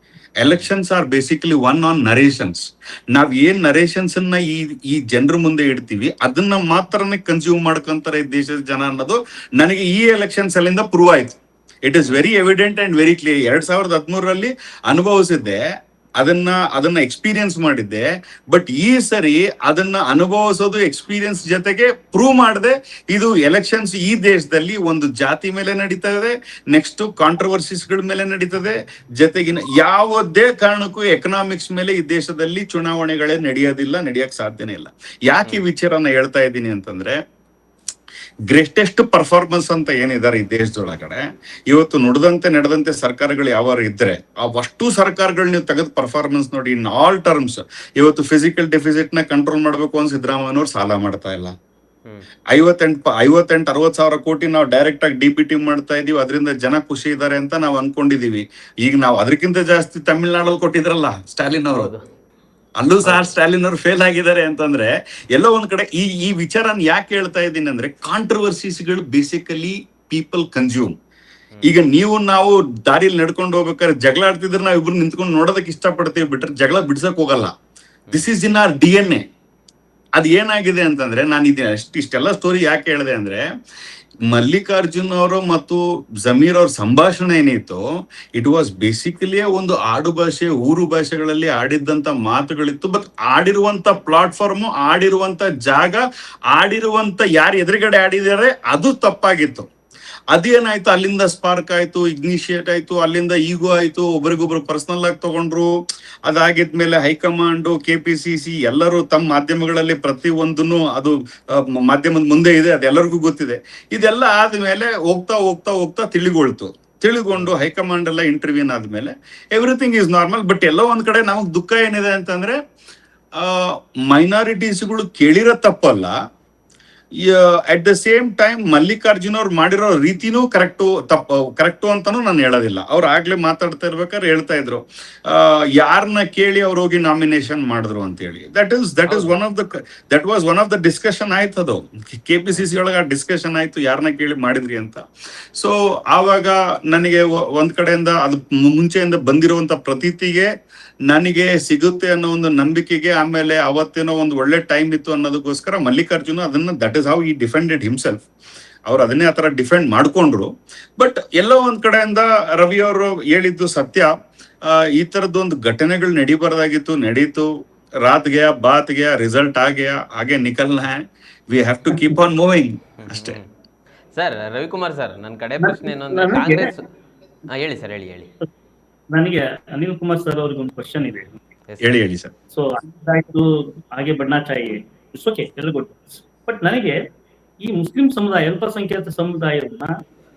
Elections are basically one on narrations. ನಾವ್ ಏನ್ ನರೇಷನ್ಸ್ ಅನ್ನ ಈ ಜನರ ಮುಂದೆ ಇಡ್ತೀವಿ ಅದನ್ನ ಮಾತ್ರನೇ ಕನ್ಸ್ಯೂಮ್ ಮಾಡ್ಕೊಂತಾರೆ ಈ ದೇಶದ ಜನ ಅನ್ನೋದು ನನಗೆ ಈ ಎಲೆಕ್ಷನ್ಸ್ ಅಲ್ಲಿಂದ ಪ್ರೂವ್ ಆಯ್ತು. It is very evident and very clear. 2013 ಅನುಭವಿಸಿದ್ದೆ, ಅದನ್ನ ಎಕ್ಸ್ಪೀರಿಯನ್ಸ್ ಮಾಡಿದ್ದೆ. ಬಟ್ ಈ ಸರಿ ಅದನ್ನ ಅನುಭವಿಸೋದು ಎಕ್ಸ್ಪೀರಿಯನ್ಸ್ ಜೊತೆಗೆ ಪ್ರೂವ್ ಮಾಡದೆ, ಇದು ಎಲೆಕ್ಷನ್ಸ್ ಈ ದೇಶದಲ್ಲಿ ಒಂದು ಜಾತಿ ಮೇಲೆ ನಡೀತದೆ, ನೆಕ್ಸ್ಟ್ ಕಾಂಟ್ರವರ್ಸಿಸ್ಗಳ ಮೇಲೆ ನಡೀತದೆ, ಜೊತೆಗಿನ ಯಾವುದೇ ಕಾರಣಕ್ಕೂ ಎಕನಾಮಿಕ್ಸ್ ಮೇಲೆ ಈ ದೇಶದಲ್ಲಿ ಚುನಾವಣೆಗಳೇ ನಡೆಯಕ್ ಸಾಧ್ಯನೇ ಇಲ್ಲ. ಯಾಕೆ ಈ ವಿಚಾರನ ಹೇಳ್ತಾ ಇದ್ದೀನಿ ಅಂತಂದ್ರೆ, ಗ್ರೇಟೆಸ್ಟ್ ಪರ್ಫಾರ್ಮೆನ್ಸ್ ಅಂತ ಏನಿದ್ದಾರೆ ಈ ದೇಶದೊಳಗಡೆ, ಇವತ್ತು ನಡೆದಂತೆ ಸರ್ಕಾರಗಳು ಯಾವಾರು ಇದ್ರೆ ಅವಷ್ಟು ಸರ್ಕಾರಗಳು ನೀವು ತೆಗೆದು ಪರ್ಫಾರ್ಮೆನ್ಸ್ ನೋಡಿ, ಇನ್ ಆಲ್ ಟರ್ಮ್ಸ್. ಇವತ್ತು ಫಿಸಿಕಲ್ ಡೆಫಿಸಿಟ್ ನ ಕಂಟ್ರೋಲ್ ಮಾಡ್ಬೇಕು ಅಂತ ಸಿದ್ದರಾಮಯ್ಯನವ್ರು ಸಾಲ ಮಾಡ್ತಾ ಇಲ್ಲ. 58-60 ಸಾವಿರ ಕೋಟಿ ನಾವು ಡೈರೆಕ್ಟ್ ಆಗಿ DBT ಮಾಡ್ತಾ ಇದೀವಿ, ಅದರಿಂದ ಜನ ಖುಷಿ ಇದ್ದಾರೆ ಅಂತ ನಾವು ಅನ್ಕೊಂಡಿದೀವಿ. ಈಗ ನಾವು ಅದಕ್ಕಿಂತ ಜಾಸ್ತಿ ತಮಿಳ್ನಾಡಲ್ಲಿ ಕೊಟ್ಟಿದ್ರಲ್ಲ ಸ್ಟಾಲಿನ್ ಅವರು, ಅಲ್ಲೂ ಸಹ ಸ್ಟಾಲಿನ್ ಅವರು ಫೇಲ್ ಆಗಿದ್ದಾರೆ ಅಂತಂದ್ರೆ, ಎಲ್ಲೋ ಒಂದ್ ಕಡೆ ಈ ವಿಚಾರನ ಯಾಕೆ ಹೇಳ್ತಾ ಇದ್ದೀನಿ ಅಂದ್ರೆ, ಕಾಂಟ್ರವರ್ಸಿಸ್ಗಳು ಬೇಸಿಕಲಿ ಪೀಪಲ್ ಕನ್ಸ್ಯೂಮ್. ಈಗ ನಾವು ದಾರಿಯಲ್ಲಿ ನಡ್ಕೊಂಡು ಹೋಗ್ಬೇಕಾದ್ರೆ ಜಗಳ ಆಡ್ತಿದ್ರೆ ನಾವ್ ಇಬ್ರು ನಿಂತ್ಕೊಂಡು ನೋಡೋದಕ್ಕೆ ಇಷ್ಟಪಡ್ತೀವಿ, ಬಿಟ್ರೆ ಜಗಳ ಬಿಡ್ಸಕ್ ಹೋಗಲ್ಲ. This is in our DNA. ಅದ್ ಏನಾಗಿದೆ ಅಂತಂದ್ರೆ, ನಾನು ಇಷ್ಟೆಲ್ಲ ಸ್ಟೋರಿ ಯಾಕೆ ಹೇಳಿದೆ ಅಂದ್ರೆ, ಮಲ್ಲಿಕಾರ್ಜುನ್ ಅವರು ಮತ್ತು ಜಮೀರ್ ಅವ್ರ ಸಂಭಾಷಣೆ ಏನಿತ್ತು, ಇಟ್ ವಾಸ್ ಬೇಸಿಕಲಿ ಒಂದು ಆಡು ಭಾಷೆ, ಊರು ಭಾಷೆಗಳಲ್ಲಿ ಆಡಿದ್ದಂತ ಮಾತುಗಳಿತ್ತು. ಬಟ್ ಆಡಿರುವಂತ ಪ್ಲಾಟ್ಫಾರ್ಮ್, ಆಡಿರುವಂತ ಜಾಗ, ಆಡಿರುವಂತ ಯಾರು ಎದುರುಗಡೆ ಆಡಿದ್ದಾರೆ ಅದು ತಪ್ಪಾಗಿತ್ತು. ಅದೇನಾಯ್ತು, ಅಲ್ಲಿಂದ ಸ್ಪಾರ್ಕ್ ಆಯ್ತು, ಇಗ್ನಿಶಿಯೇಟ್ ಆಯ್ತು, ಅಲ್ಲಿಂದ ಈಗೋ ಆಯ್ತು, ಒಬ್ರಿಗೊಬ್ರು ಪರ್ಸನಲ್ ಆಗಿ ತಗೊಂಡ್ರು. ಅದಾಗಿದ್ಮೇಲೆ ಹೈಕಮಾಂಡ್, KPCC ಎಲ್ಲರೂ ತಮ್ಮ ಮಾಧ್ಯಮಗಳಲ್ಲಿ ಪ್ರತಿ ಒಂದನ್ನು ಅದು ಮಾಧ್ಯಮದ ಮುಂದೆ ಇದೆ, ಅದೆಲ್ಲರಿಗೂ ಗೊತ್ತಿದೆ. ಇದೆಲ್ಲ ಆದ್ಮೇಲೆ ಹೋಗ್ತಾ ಹೋಗ್ತಾ ಹೋಗ್ತಾ ತಿಳಿಗೊಂಡು ಹೈಕಮಾಂಡ್ ಎಲ್ಲ ಇಂಟರ್ವ್ಯೂನ್ ಆದ್ಮೇಲೆ ಎವ್ರಿಥಿಂಗ್ ಈಸ್ ನಾರ್ಮಲ್. ಬಟ್ ಎಲ್ಲೋ ಒಂದ್ ಕಡೆ ನಮಗ್ ದುಃಖ ಏನಿದೆ ಅಂತಂದ್ರೆ, ಮೈನಾರಿಟೀಸ್ಗಳು ಕೇಳಿರೋ ತಪ್ಪಲ್ಲ, at the same time Mallikarjun ಅವ್ರು ಮಾಡಿರೋ ರೀತಿನೂ ಕರೆಕ್ಟು ಅಂತಾನು ನಾನು ಹೇಳೋದಿಲ್ಲ. ಅವ್ರು ಆಗ್ಲೇ ಮಾತಾಡ್ತಾ ಇರ್ಬೇಕಾದ್ರೆ ಹೇಳ್ತಾ ಇದ್ರು, ಯಾರನ್ನ ಕೇಳಿ ಅವ್ರು ಹೋಗಿ ನಾಮಿನೇಷನ್ ಮಾಡಿದ್ರು ಅಂತ ಹೇಳಿ. That was one of the discussion ಆಯ್ತು. ಅದು KPCC ಒಳಗೆ ಡಿಸ್ಕಷನ್ ಆಯ್ತು, ಯಾರನ್ನ ಕೇಳಿ ಮಾಡಿದ್ರಿ ಅಂತ. ಸೊ ಆವಾಗ ನನಗೆ ಒಂದ್ ಕಡೆಯಿಂದ ಅದು ಮುಂಚೆಯಿಂದ ಬಂದಿರುವಂತ ಪ್ರತೀತಿಗೆ ನನಗೆ ಸಿಗುತ್ತೆ ಅನ್ನೋ ಒಂದು ನಂಬಿಕೆಗೆ, ಆಮೇಲೆ ಅವತ್ತೇನೋ ಒಂದು ಒಳ್ಳೆ ಟೈಮ್ ಇತ್ತು ಅನ್ನೋದಕ್ಕೋಸ್ಕರ ಮಲ್ಲಿಕಾರ್ಜುನ ಅದನ್ನ ದಟ್ ಇಸ್ ಹೌ ಈ ಡಿಫೆಂಡೆಡ್ ಹಿಮ್ಸೆಲ್ಫ್. ಅವ್ರು ಅದನ್ನೇ ಆ ತರ ಡಿಫೆಂಡ್ ಮಾಡ್ಕೊಂಡ್ರು. ಬಟ್ ಎಲ್ಲೋ ಒಂದ್ ಕಡೆಯಿಂದ ರವಿ ಅವರು ಹೇಳಿದ್ದು ಸತ್ಯ. ಈ ತರದೊಂದು ಘಟನೆಗಳು ನಡೀಬಾರ್ದಾಗಿತ್ತು, ನಡೀತು. ರಾತ್ ಗಯಾ ಬಾತ್ ಗಯಾ, ರಿಸಲ್ಟ್ ಆಗಯಾ, ಹಾಗೆ ನಿಕಲ್ನ ಹೈ, we have to keep on moving ಅಷ್ಟೇ. ಸರ್ ರವಿಕುಮಾರ್ ಸರ್, ನನ್ನ ಕಡೆ ಪ್ರಶ್ನೆ ಏನು ಅಂದ್ರೆ, ಕಾಂಗ್ರೆಸ್ ಹೇಳಿ ಸರ್, ಹೇಳಿ. ನನಗೆ ಅನಿಲ್ ಕುಮಾರ್ ಸರ್ ಅವ್ರಿಗೆ ಒಂದು ಕ್ವಶನ್ ಇದೆ. ಹೇಳಿ ಸರ್. ಸೊ ಆಯ್ತು, ಹಾಗೆ ಬಣ್ಣ ಚಾಯಿ, ಇಟ್ಸ್ ಓಕೆ, ಎಲ್ಲ ಗುಡ್. ಬಟ್ ನನಗೆ ಈ ಮುಸ್ಲಿಂ ಸಮುದಾಯ, ಅಲ್ಪಸಂಖ್ಯಾತ ಸಮುದಾಯವನ್ನ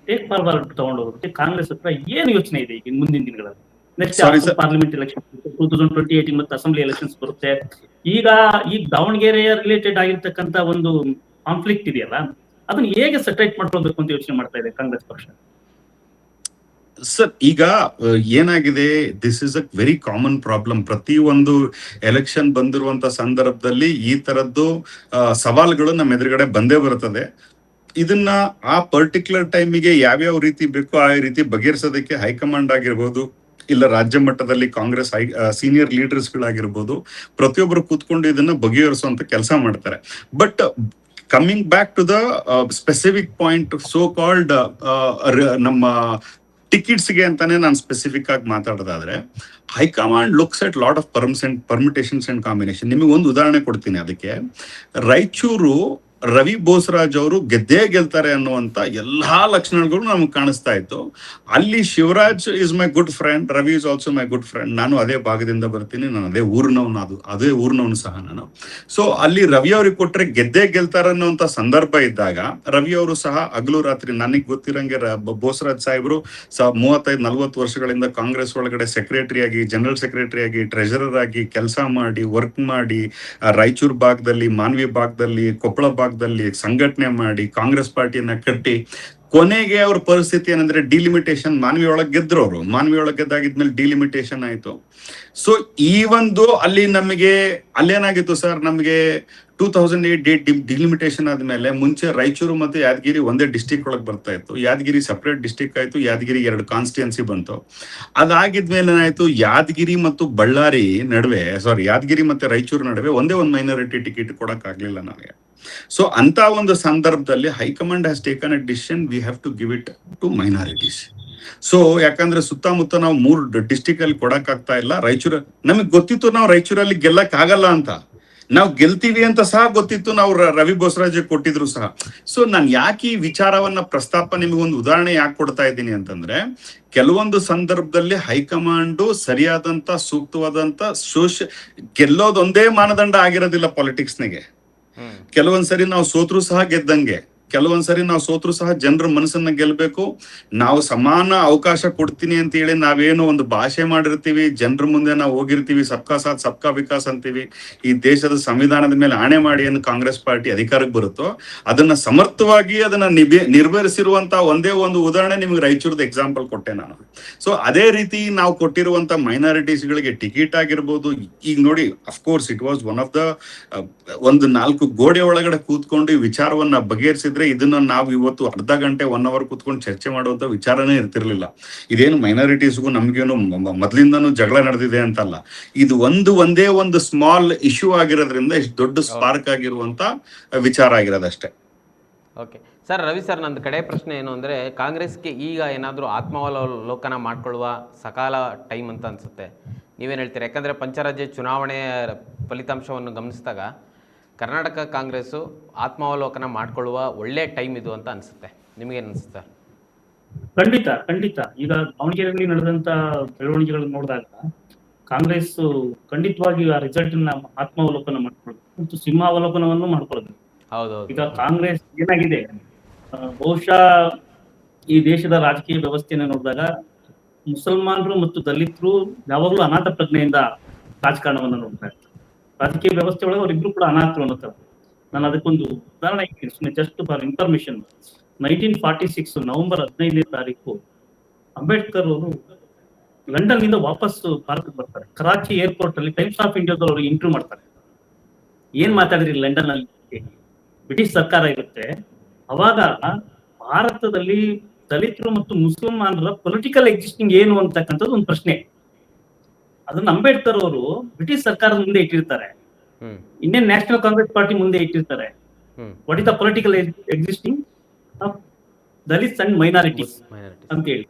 ಟೇಕ್ ಫಾರ್ವರ್ಡ್ ತಗೊಂಡೋಗೋದಕ್ಕೆ ಕಾಂಗ್ರೆಸ್ ಹತ್ರ ಏನು ಯೋಚನೆ ಇದೆ ಈಗ ಮುಂದಿನ ದಿನಗಳಲ್ಲಿ? ನೆಕ್ಸ್ಟ್ ಪಾರ್ಲಿಮೆಂಟ್ ಎಲೆಕ್ಷನ್ 2028 ಮತ್ತು ಅಸೆಂಬ್ಲಿ ಎಲೆಕ್ಷನ್ಸ್ ಬರುತ್ತೆ. ಈಗ ದಾವಣಗೆರೆಯ ರಿಲೇಟೆಡ್ ಆಗಿರ್ತಕ್ಕಂಥ ಒಂದು ಕಾನ್ಫ್ಲಿಕ್ಟ್ ಇದೆಯಲ್ಲ, ಅದನ್ನ ಹೇಗೆ ಸೆಟರೇಟ್ ಮಾಡ್ಕೊಳ್ಬೇಕು ಅಂತ ಯೋಚನೆ ಮಾಡ್ತಾ ಇದೆ ಕಾಂಗ್ರೆಸ್ ಪಕ್ಷ? ಸರ್, ಈಗ ಏನಾಗಿದೆ, this is a very common problem. ಪ್ರತಿ ಒಂದು ಎಲೆಕ್ಷನ್ ಬಂದಿರುವಂತ ಸಂದರ್ಭದಲ್ಲಿ ಈ ತರದ್ದು ಸವಾಲುಗಳು ನಮ್ಮ ಎದುರುಗಡೆ ಬಂದೇ ಬರ್ತದೆ. ಇದನ್ನ ಆ ಪರ್ಟಿಕ್ಯುಲರ್ ಟೈಮಿಗೆ ಯಾವ್ಯಾವ ರೀತಿ ಬೇಕೋ ಆ ರೀತಿ ಬಗೆಹರಿಸೋದಕ್ಕೆ ಹೈಕಮಾಂಡ್ ಆಗಿರ್ಬೋದು, ಇಲ್ಲ ರಾಜ್ಯ ಮಟ್ಟದಲ್ಲಿ ಕಾಂಗ್ರೆಸ್ ಸೀನಿಯರ್ ಲೀಡರ್ಸ್ ಗಳಾಗಿರ್ಬೋದು, ಪ್ರತಿಯೊಬ್ಬರು ಕೂತ್ಕೊಂಡು ಇದನ್ನ ಬಗೆಹರಿಸುವಂತ ಕೆಲಸ ಮಾಡ್ತಾರೆ. But coming back to the specific point, so called ನಮ್ಮ ಟಿಕೆಟ್ಸ್ಗೆ ಅಂತಾನೆ ನಾನು ಸ್ಪೆಸಿಫಿಕ್ ಆಗಿ ಮಾತಾಡೋದಾದ್ರೆ, high command looks at lot of permutations and combination. ನಿಮಗೆ ಒಂದು ಉದಾಹರಣೆ ಕೊಡ್ತೀನಿ ಅದಕ್ಕೆ. ರಾಯಚೂರು ರವಿ ಬೋಸರಾಜ್ ಅವರು ಗೆಲ್ತಾರೆ ಅನ್ನುವಂತ ಎಲ್ಲಾ ಲಕ್ಷಣಗಳು ನಮ್ಗೆ ಕಾಣಿಸ್ತಾ ಇತ್ತು. ಅಲ್ಲಿ Shivraj is my good friend, Ravi is also my good friend. ನಾನು ಅದೇ ಭಾಗದಿಂದ ಬರ್ತೀನಿ, ನಾನು ಅದೇ ಊರಿನವನು ಸಹ ನಾನು. ಸೊ ಅಲ್ಲಿ ರವಿ ಅವ್ರಿಗೆ ಕೊಟ್ರೆ ಗೆಲ್ತಾರೆ ಅನ್ನುವಂತ ಸಂದರ್ಭ ಇದ್ದಾಗ, ರವಿ ಅವರು ಸಹ ಹಗಲು ರಾತ್ರಿ, ನನಗೆ ಗೊತ್ತಿರಂಗೆ ಬೋಸರಾಜ್ ಸಾಹೇಬ್ರು 35-40 ವರ್ಷಗಳಿಂದ ಕಾಂಗ್ರೆಸ್ ಒಳಗಡೆ ಸೆಕ್ರೆಟರಿ ಆಗಿ, ಜನರಲ್ ಸೆಕ್ರೆಟರಿ ಆಗಿ, ಟ್ರೆಜರರ್ ಆಗಿ ಕೆಲಸ ಮಾಡಿ, ವರ್ಕ್ ಮಾಡಿ, ರಾಯಚೂರು ಭಾಗದಲ್ಲಿ, ಮಾನ್ವಿ ಭಾಗದಲ್ಲಿ, ಕೊಪ್ಪಳ ಭಾಗದಲ್ಲಿ ಸಂಘಟನೆ ಮಾಡಿ, ಕಾಂಗ್ರೆಸ್ ಪಾರ್ಟಿಯನ್ನ ಕಟ್ಟಿ, ಕೊನೆಗೆ ಅವ್ರ ಪರಿಸ್ಥಿತಿ ಏನಂದ್ರೆ ಡಿಲಿಮಿಟೇಷನ್. ಮಾನ್ವಿ ಒಳಗೆ ಗೆದ್ರು ಅವರು, ಮಾನ್ವಿ ಒಳಗೆ ಗೆದ್ದಾಗಿದ್ಮೇಲೆ ಡಿಲಿಮಿಟೇಷನ್ ಆಯ್ತು. ಸೊ ಈ ಒಂದು ಅಲ್ಲೇನಾಗಿತ್ತು ಸರ್, ನಮಗೆ 2008 ಡಿಲಿಮಿಟೇಷನ್ ಆದ್ಮೇಲೆ ಮುಂಚೆ ರಾಯಚೂರು ಮತ್ತು ಯಾದಗಿರಿ ಒಂದೇ ಡಿಸ್ಟಿಕ್ ಒಳಗೆ ಬರ್ತಾ ಇತ್ತು. ಯಾದಗಿರಿ ಸಪರೇಟ್ ಡಿಸ್ಟಿಕ್ ಆಯ್ತು, ಯಾದಗಿರಿ 2 ಕಾನ್ಸ್ಟಿಟ್ಯೂನ್ಸಿ ಬಂತು. ಅದಾಗಿದ್ಮೇಲೆ ಏನಾಯ್ತು, ಯಾದಗಿರಿ ಮತ್ತು ಯಾದಗಿರಿ ಮತ್ತೆ ರಾಯಚೂರು ನಡುವೆ ಒಂದೇ ಒಂದು ಮೈನಾರಿಟಿ ಟಿಕೆಟ್ ಕೊಡಕ್ ಆಗ್ಲಿಲ್ಲ ನಮಗೆ. ಸೊ ಅಂತ ಒಂದು ಸಂದರ್ಭದಲ್ಲಿ high command has taken a decision, we have to give it to minorities. So ಯಾಕಂದ್ರೆ ಸುತ್ತಮುತ್ತ ನಾವು 3 ಡಿಸ್ಟಿಕ್ ಅಲ್ಲಿ ಕೊಡಕ್ ಆಗ್ತಾ ಇಲ್ಲ. ರಾಯಚೂರು ನಮಗ್ ಗೊತ್ತಿತ್ತು, ನಾವು ರಾಯಚೂರಲ್ಲಿ ಗೆಲ್ಲಕ್ ಆಗಲ್ಲ ಅಂತ, ನಾವು ಗೆಲ್ತೀವಿ ಅಂತ ಸಹ ಗೊತ್ತಿತ್ತು, ನಾವು ರವಿ ಬೋಸರಾಜ್ ಕೊಟ್ಟಿದ್ರು ಸಹ. ಸೊ ನಾನು ಯಾಕೆ ಈ ವಿಚಾರವನ್ನ ಪ್ರಸ್ತಾಪ, ನಿಮಗೊಂದು ಉದಾಹರಣೆ ಯಾಕೆ ಕೊಡ್ತಾ ಇದ್ದೀನಿ ಅಂತಂದ್ರೆ, ಕೆಲವೊಂದು ಸಂದರ್ಭದಲ್ಲಿ ಹೈಕಮಾಂಡ್ ಸರಿಯಾದಂತ ಸೂಕ್ತವಾದಂತ ಗೆಲ್ಲೋದೊಂದೇ ಮಾನದಂಡ ಆಗಿರೋದಿಲ್ಲ ಪಾಲಿಟಿಕ್ಸ್ನಾಗೆ. ಕೆಲವೊಂದ್ಸರಿ ನಾವು ಸೋತ್ರು ಸಹ ಗೆದ್ದಂಗೆ, ಕೆಲವೊಂದ್ಸರಿ ನಾವು ಸೋತ್ರು ಸಹ ಜನರ ಮನಸ್ಸನ್ನ ಗೆಲ್ಬೇಕು. ನಾವು ಸಮಾನ ಅವಕಾಶ ಕೊಡ್ತೀನಿ ಅಂತ ಹೇಳಿ ನಾವೇನು ಒಂದು ಭಾಷೆ ಮಾಡಿರ್ತೀವಿ, ಜನರ ಮುಂದೆ ನಾವು ಹೋಗಿರ್ತೀವಿ, ಸಬ್ಕಾ ಸಾಥ್ ಸಬ್ಕಾ ವಿಕಾಸ್ ಅಂತೀವಿ, ಈ ದೇಶದ ಸಂವಿಧಾನದ ಮೇಲೆ ಆಣೆ ಮಾಡಿ ಏನು ಕಾಂಗ್ರೆಸ್ ಪಾರ್ಟಿ ಅಧಿಕಾರಕ್ಕೆ ಬರುತ್ತೋ ಅದನ್ನ ಸಮರ್ಥವಾಗಿ ಅದನ್ನ ನಿರ್ವಹಿಸಿರುವಂತ ಒಂದೇ ಒಂದು ಉದಾಹರಣೆ ನಿಮ್ಗೆ ರಾಯಚೂರದ ಎಕ್ಸಾಂಪಲ್ ಕೊಟ್ಟೆ ನಾನು. ಸೊ ಅದೇ ರೀತಿ ನಾವು ಕೊಟ್ಟಿರುವಂತ ಮೈನಾರಿಟೀಸ್ ಗಳಿಗೆ ಟಿಕೆಟ್ ಆಗಿರ್ಬೋದು. ಈಗ ನೋಡಿ, of course it was one of the ಒಂದು 4 ಗೋಡೆ ಒಳಗಡೆ ಕೂತ್ಕೊಂಡು ಈ ವಿಚಾರವನ್ನ ಬಗೆಹರಿಸಿದ್ರೆ ಇದನ್ನ ನಾವು ಇವತ್ತು ಅರ್ಧ ಗಂಟೆ 1 ಅವರ್ ಕೂತ್ಕೊಂಡು ಚರ್ಚೆ ಮಾಡುವಂತ ವಿಚಾರನೇ ಇರ್ತಿರ್ಲಿಲ್ಲ. ಇದೇನು ಮೈನಾರಿಟೀಸ್ಗೂ ನಮ್ಗೇನು ಮೊದ್ಲಿಂದಾನು ಜಗಳ ನಡೆದಿದೆ ಅಂತಲ್ಲ, ಇದು ಒಂದೇ ಒಂದು ಸ್ಮಾಲ್ ಇಶ್ಯೂ ಆಗಿರೋದ್ರಿಂದ ಇಷ್ಟು ದೊಡ್ಡ ಸ್ಪಾರ್ಕ್ ಆಗಿರುವಂತ ವಿಚಾರ ಆಗಿರೋದಷ್ಟೇ. ಓಕೆ ಸರ್ ರವಿ ಸರ್, ನಂದು ಕಡೆ ಪ್ರಶ್ನೆ ಏನು ಅಂದರೆ, ಕಾಂಗ್ರೆಸ್ಗೆ ಈಗ ಏನಾದರೂ ಆತ್ಮಾವಲೋಕನ ಮಾಡ್ಕೊಳ್ಳುವ ಸಕಾಲ ಟೈಮ್ ಅಂತ ಅನಿಸುತ್ತೆ. ನೀವೇನು ಹೇಳ್ತೀರಾ? ಯಾಕಂದರೆ ಪಂಚರಾಜ್ಯ ಚುನಾವಣೆಯ ಫಲಿತಾಂಶವನ್ನು ಗಮನಿಸಿದಾಗ ಕರ್ನಾಟಕ ಕಾಂಗ್ರೆಸ್ಸು ಆತ್ಮಾವಲೋಕನ ಮಾಡ್ಕೊಳ್ಳುವ ಒಳ್ಳೆಯ ಟೈಮ್ ಇದು ಅಂತ ಅನಿಸುತ್ತೆ. ನಿಮಗೇನು ಅನಿಸುತ್ತೆ? ಖಂಡಿತ ಖಂಡಿತ. ಈಗ ದಾವಣಗೆರೆಯಲ್ಲಿ ನಡೆದಂತ ಬೆಳವಣಿಗೆಗಳನ್ನು ನೋಡಿದಾಗ ಕಾಂಗ್ರೆಸ್ ಖಂಡಿತವಾಗಿ ಆ ರಿಸಲ್ಟ್ ನ ಆತ್ಮಾವಲೋಕನ ಮಾಡ್ಕೊಳ್ಬೇಕು ಮತ್ತು ಸಿಂಹಾವಲೋಕನವನ್ನು ಮಾಡ್ಕೊಳ್ಬೇಕು. ಹೌದೌದು. ಈಗ ಕಾಂಗ್ರೆಸ್ ಏನಾಗಿದೆ, ಬಹುಶಃ ಈ ದೇಶದ ರಾಜಕೀಯ ವ್ಯವಸ್ಥೆಯನ್ನು ನೋಡಿದಾಗ ಮುಸಲ್ಮಾನರು ಮತ್ತು ದಲಿತರು ಯಾವಾಗಲೂ ಅನಾಥ ಪ್ರಜ್ಞೆಯಿಂದ ರಾಜಕಾರಣವನ್ನು ನೋಡ್ತಾ ಇರ್ತಾರೆ. ರಾಜಕೀಯ ವ್ಯವಸ್ಥೆ ಒಳಗೆ ಅವರಿಬ್ರು ಕೂಡ ಅನಾಥರು ಅನ್ನೋತಾರೆ. ನಾನು ಅದಕ್ಕೊಂದು ಉದಾಹರಣೆ ಹೇಳ್ತೀನಿ, ಜಸ್ಟ್ ಫಾರ್ ಇನ್ಫಾರ್ಮೇಶನ್. 1946 ನವೆಂಬರ್ 15ನೇ ತಾರೀಕು ಅಂಬೇಡ್ಕರ್ ಅವರು ಲಂಡನ್ ನಿಂದ ವಾಪಸ್ ಭಾರತಕ್ಕೆ ಬರ್ತಾರೆ. ಕರಾಚಿ ಏರ್ಪೋರ್ಟ್ ಅಲ್ಲಿ ಟೈಮ್ಸ್ ಆಫ್ ಇಂಡಿಯಾದವರು ಇಂಟರ್ವ್ಯೂ ಮಾಡ್ತಾರೆ. ಏನ್ ಮಾತಾಡಿದ್ರಿ ಲಂಡನ್ ಅಲ್ಲಿ? ಬ್ರಿಟಿಷ್ ಸರ್ಕಾರ ಇರುತ್ತೆ. ಅವಾಗ ಭಾರತದಲ್ಲಿ ದಲಿತರು ಮತ್ತು ಮುಸಲ್ಮಾನರ ಪೊಲಿಟಿಕಲ್ ಎಕ್ಸಿಸ್ಟಿಂಗ್ ಏನು ಅಂತಕ್ಕಂಥದ್ದು ಒಂದು ಪ್ರಶ್ನೆ. ಅದನ್ನ ಅಂಬೇಡ್ಕರ್ ಅವರು ಬ್ರಿಟಿಷ್ ಸರ್ಕಾರದ ಮುಂದೆ ಇಟ್ಟಿರ್ತಾರೆ, ಇಂಡಿಯನ್ ನ್ಯಾಷನಲ್ ಕಾಂಗ್ರೆಸ್ ಪಾರ್ಟಿ ಮುಂದೆ ಇಟ್ಟಿರ್ತಾರೆ. What is the political existing of Dalits and minorities ಅಂತ ಹೇಳಿ.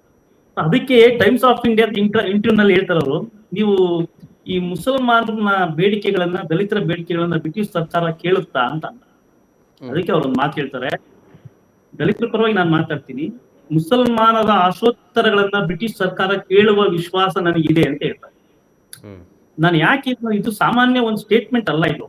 ಅದಕ್ಕೆ ಟೈಮ್ಸ್ ಆಫ್ ಇಂಡಿಯಾ ಇಂಟರ್ವ್ಯೂ ನಲ್ಲಿ ಹೇಳ್ತಾರೆ ಅವರು, ನೀವು ಈ ಮುಸಲ್ಮಾನರ ಬೇಡಿಕೆಗಳನ್ನ, ದಲಿತರ ಬೇಡಿಕೆಗಳನ್ನ ಬ್ರಿಟಿಷ್ ಸರ್ಕಾರ ಕೇಳುತ್ತಾ ಅಂತ. ಅದಕ್ಕೆ ಅವ್ರೊಂದು ಮಾತು ಹೇಳ್ತಾರೆ, ದಲಿತರ ಪರವಾಗಿ ನಾನು ಮಾತಾಡ್ತೀನಿ, ಮುಸಲ್ಮಾನರ ಆಶೋತ್ತರಗಳನ್ನ ಬ್ರಿಟಿಷ್ ಸರ್ಕಾರ ಕೇಳುವ ವಿಶ್ವಾಸ ನನಗಿದೆ ಅಂತ ಹೇಳ್ತಾರೆ. ನಾನು ಯಾಕೆ ಇದು ಸಾಮಾನ್ಯ ಒಂದು ಸ್ಟೇಟ್ಮೆಂಟ್ ಅಲ್ಲ, ಇದು